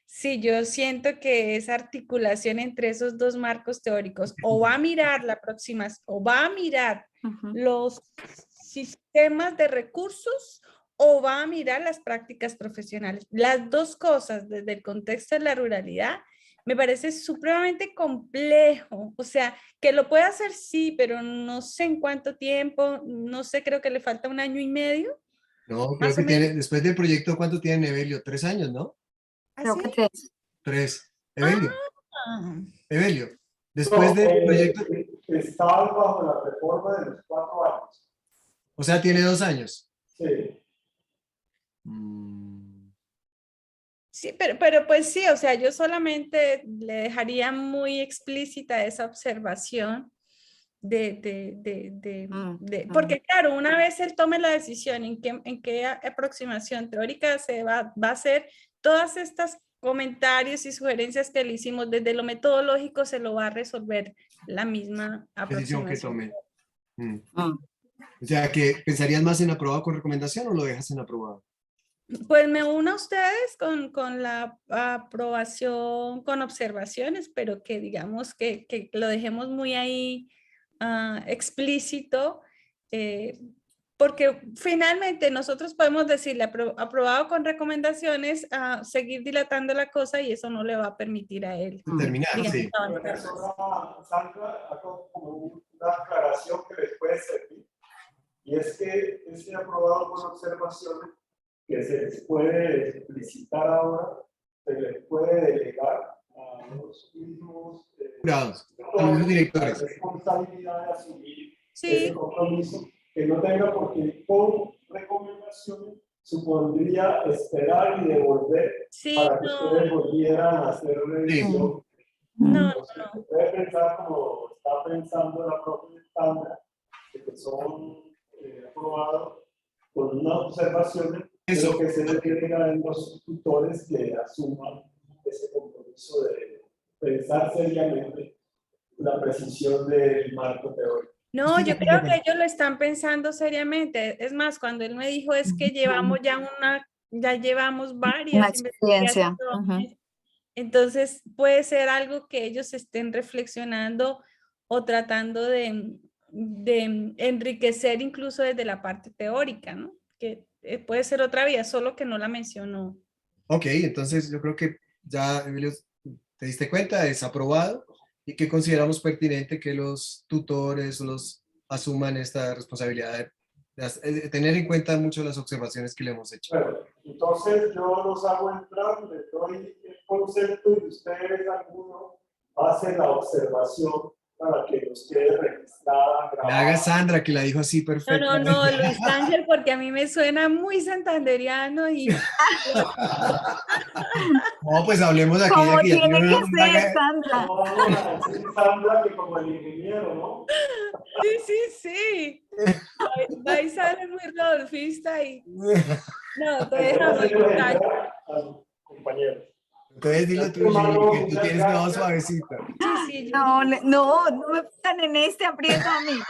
F: sí, yo siento que esa articulación entre esos 2 marcos teóricos o va a mirar la próxima, o va a mirar los sistemas de recursos o va a mirar las prácticas profesionales. Las 2 cosas desde el contexto de la ruralidad me parece supremamente complejo. O sea, que lo puede hacer sí, pero no sé en cuánto tiempo, no sé, creo que le falta 1 año y medio.
D: No, creo
F: Más
D: que
F: o menos.
D: tiene, después del proyecto, ¿cuánto tiene Evelio? 3 años, ¿no?
E: Creo
F: ¿Así?
E: que 3.
D: 3. Evelio,
F: Ah,
D: Evelio, después
A: No,
D: del proyecto,
A: está bajo la reforma de los 4 años.
D: o sea, tiene 2 años.
A: Sí.
F: sí, pero pues sí, o sea, yo solamente le dejaría muy explícita esa observación porque claro, una vez él tome la decisión en qué aproximación teórica va a hacer, todas estas comentarios y sugerencias que le hicimos desde lo metodológico se lo va a resolver la misma
D: Decisión que
F: aproximación.
D: tome. O sea, que ¿pensarías más en aprobado con recomendación o lo dejas en aprobado?
F: Pues me uno a ustedes con la aprobación con observaciones, pero que digamos que lo dejemos muy ahí explícito, porque finalmente nosotros podemos decirle aprobado con recomendaciones a seguir dilatando la cosa y eso no le va a permitir a él.
D: Terminar,
F: digamos,
D: sí.
A: Profesora Sandra, hago como una aclaración que les puede servir. Y es que ese aprobado con observaciones que se les puede explicitar ahora, se les puede delegar a los mismos
D: Jurados. los
A: la
D: directores.
A: responsabilidad de asumir
F: Sí.
A: ese compromiso, que no tenga porque con recomendaciones supondría esperar y devolver
F: Sí,
A: para que
F: no,
A: ustedes volvieran a hacer revisión.
F: no,
A: Entonces, se puede pensar como está pensando la propia Sandra, que son aprobados con unas observaciones,
D: Eso.
A: pero que se le tienen a los tutores que asuman ese compromiso de pensar seriamente la precisión del marco teórico.
F: no, yo creo que ellos lo están pensando seriamente. Es más, cuando él me dijo es que llevamos ya llevamos varias
E: Una experiencia.
F: investigaciones. Entonces puede ser algo que ellos estén reflexionando o tratando de enriquecer incluso desde la parte teórica, ¿no? Que puede ser otra vía, solo que no la mencionó.
D: Ok, entonces yo creo que ya, Emilio, te diste cuenta, es aprobado y que consideramos pertinente que los tutores los asuman esta responsabilidad de tener en cuenta mucho las observaciones que le hemos hecho.
A: Bueno, entonces yo los hago entrar, les doy el concepto y ustedes alguno hacen la observación para que nos quede registrada,
D: La
A: grabada.
D: haga Sandra, que la dijo así
F: No,
D: perfecto.
F: no, Luis Ángel, porque a mí me suena muy santanderiano y
D: No, pues hablemos de aquella
E: Como
D: que ya
E: tiene
D: tiene
E: que ser, Sandra.
A: No vamos a decir Sandra que como el ingeniero, ¿no?
F: sí. Ahí sale muy rodolfista y no, entonces
A: Entonces,
F: déjame
A: entrar al compañero.
D: Entonces dilo tú, Gini, que tú tienes una voz suavecita.
F: sí,
E: No, no me pongan en este aprieto a mí.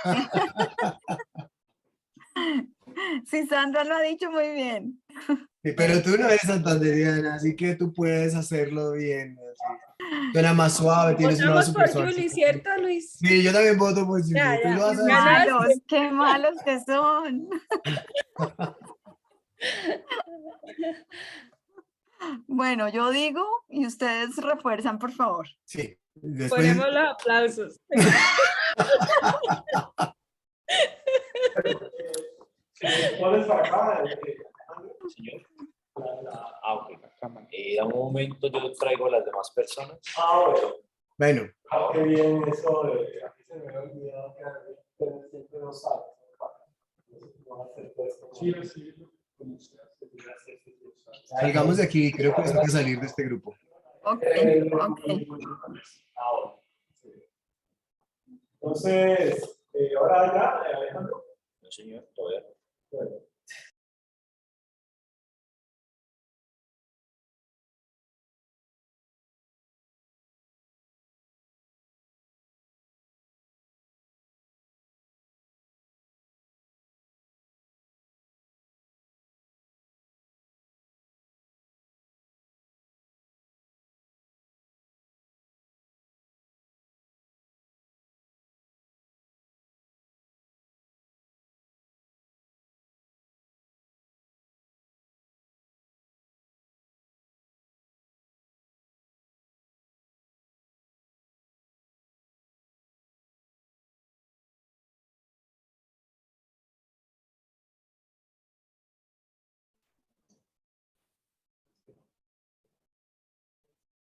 E: Sí, Sandra lo ha dicho muy bien.
D: Sí, pero tú no eres santanderiana, así que tú puedes hacerlo bien. Así. Suena más suave, tienes una voz
F: votamos
D: súper
F: por
D: suave.
F: Julie, ¿cierto, Luis?
D: Sí, yo también voto por Julie.
F: Ya,
D: Tú
F: ya.
D: lo vas a
F: Ganaste.
E: Qué malos que son. Bueno, yo digo y ustedes refuerzan, por favor.
D: Sí. Después,
F: Ponemos los aplausos.
A: ¿Cuál es para acá?
G: Señor.
A: La-
G: Ok. Dame un momento, yo traigo a las demás personas.
A: bueno.
D: bueno,
A: Qué bien eso de aquí se me había olvidado que siempre no sabe.
D: salgamos de aquí. Creo que nos toca salir de este grupo.
E: Ok.
A: Ahora. Entonces, ahora ya, Alejandro.
G: No, señor, todavía no.
A: Bueno.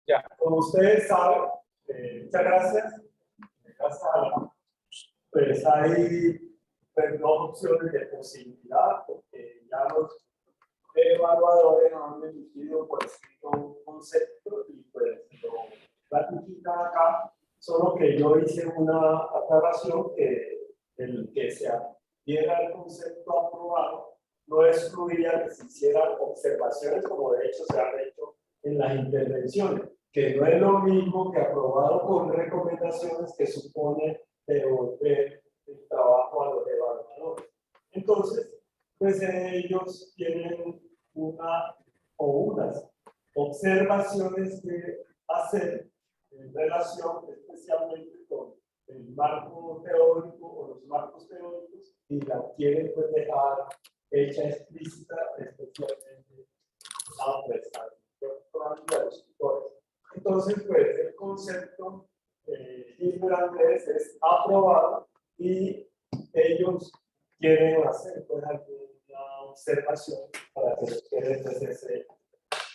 B: Ya.
A: Como ustedes saben, muchas gracias. Pues hay pues, dos opciones de posibilidad, porque ya los evaluadores han emitido por escrito un concepto y pues lo ratifican acá, solo que yo hice una aclaración que el que se diera el concepto aprobado no excluiría que se hicieran observaciones, como de hecho se ha hecho en las intervenciones, que no es lo mismo que aprobado con recomendaciones que supone devolver el trabajo a los evaluadores. Entonces, pues ellos tienen una o unas observaciones que hacer en relación especialmente con el marco teórico o los marcos teóricos y la quieren pues dejar hecha explícita especialmente a los tutores. Entonces, pues el concepto Andrés es aprobado y ellos quieren hacer pues, alguna observación para que les quede pues,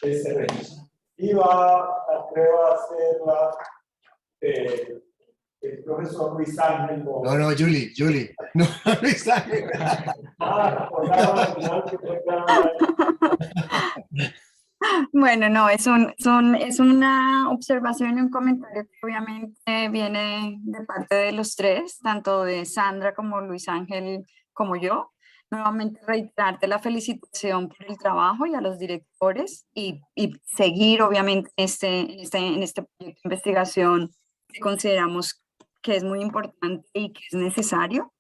A: ese registro. Y va, creo, a hacer el profesor Luis Ángel Gómez.
D: No, Julie. No, Luis Ángel.
A: Recordaba al final que fue claro.
E: Bueno, no, es una observación y un comentario que obviamente viene de parte de los tres, tanto de Sandra como Luis Ángel como yo. Nuevamente reiterarte la felicitación por el trabajo y a los directores y seguir obviamente en este proyecto de investigación que consideramos que es muy importante y que es necesario.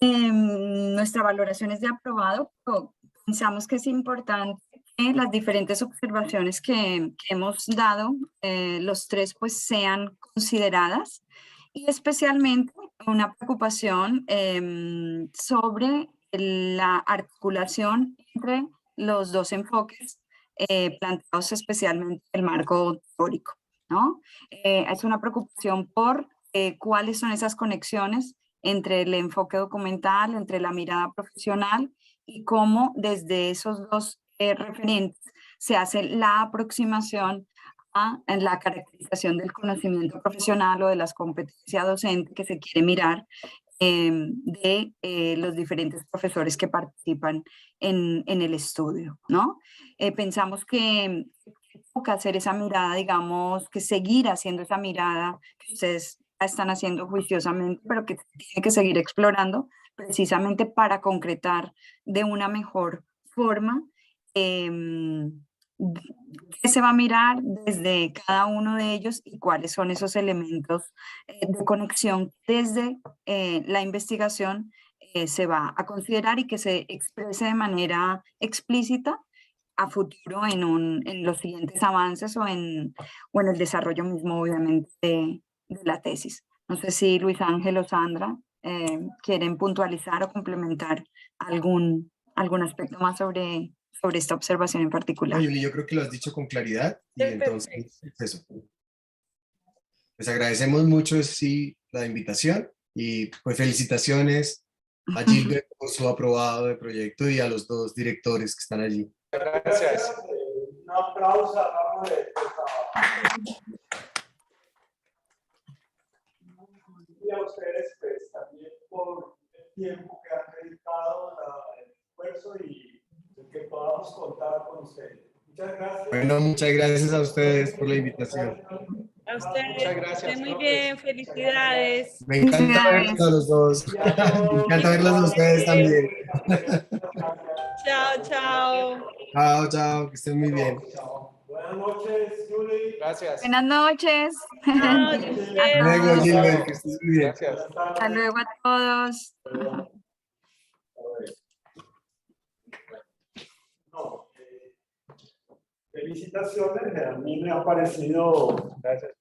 E: Nuestra valoración es de aprobado, pero pensamos que es importante que las diferentes observaciones que hemos dado, los tres, pues sean consideradas y especialmente una preocupación sobre la articulación entre los dos enfoques planteados especialmente el marco teórico, ¿no? Es una preocupación por cuáles son esas conexiones entre el enfoque documental, entre la mirada profesional y cómo desde esos dos referentes se hace la aproximación a la caracterización del conocimiento profesional o de las competencias docentes que se quiere mirar de los diferentes profesores que participan en el estudio, ¿no? Pensamos que toca hacer esa mirada, digamos, que seguir haciendo esa mirada que ustedes están haciendo juiciosamente, pero que tiene que seguir explorando precisamente para concretar de una mejor forma qué se va a mirar desde cada uno de ellos y cuáles son esos elementos de conexión desde la investigación se va a considerar y que se exprese de manera explícita a futuro en los siguientes avances o en el desarrollo mismo, obviamente, de la tesis. No sé si Luis Ángel o Sandra quieren puntualizar o complementar algún aspecto más sobre esta observación en particular.
D: No, Julie, yo creo que lo has dicho con claridad y entonces eso. Pues agradecemos mucho sí la invitación y pues felicitaciones a Gilbert por su aprobado de proyecto y a los dos directores que están allí.
B: Gracias.
A: Un aplauso a Pablo de y a ustedes pues también por el tiempo que han dedicado, el esfuerzo y que podamos contar con ustedes. Muchas gracias.
D: Bueno, muchas gracias a ustedes por la invitación.
F: A ustedes.
B: Muchas gracias,
F: Muy
B: profes.
F: bien, felicidades.
D: Me encanta verlos a los dos. Me encanta verlos a ustedes también.
F: Chao, chao.
D: Chao, que estén muy bien.
A: Buenas noches, Julie.
B: Gracias.
E: Buenas noches.
F: Chao,
D: Hasta luego, Gilbert, que estés muy bien.
B: Gracias.
E: Hasta luego a todos.
A: No, felicitaciones, a mí me ha parecido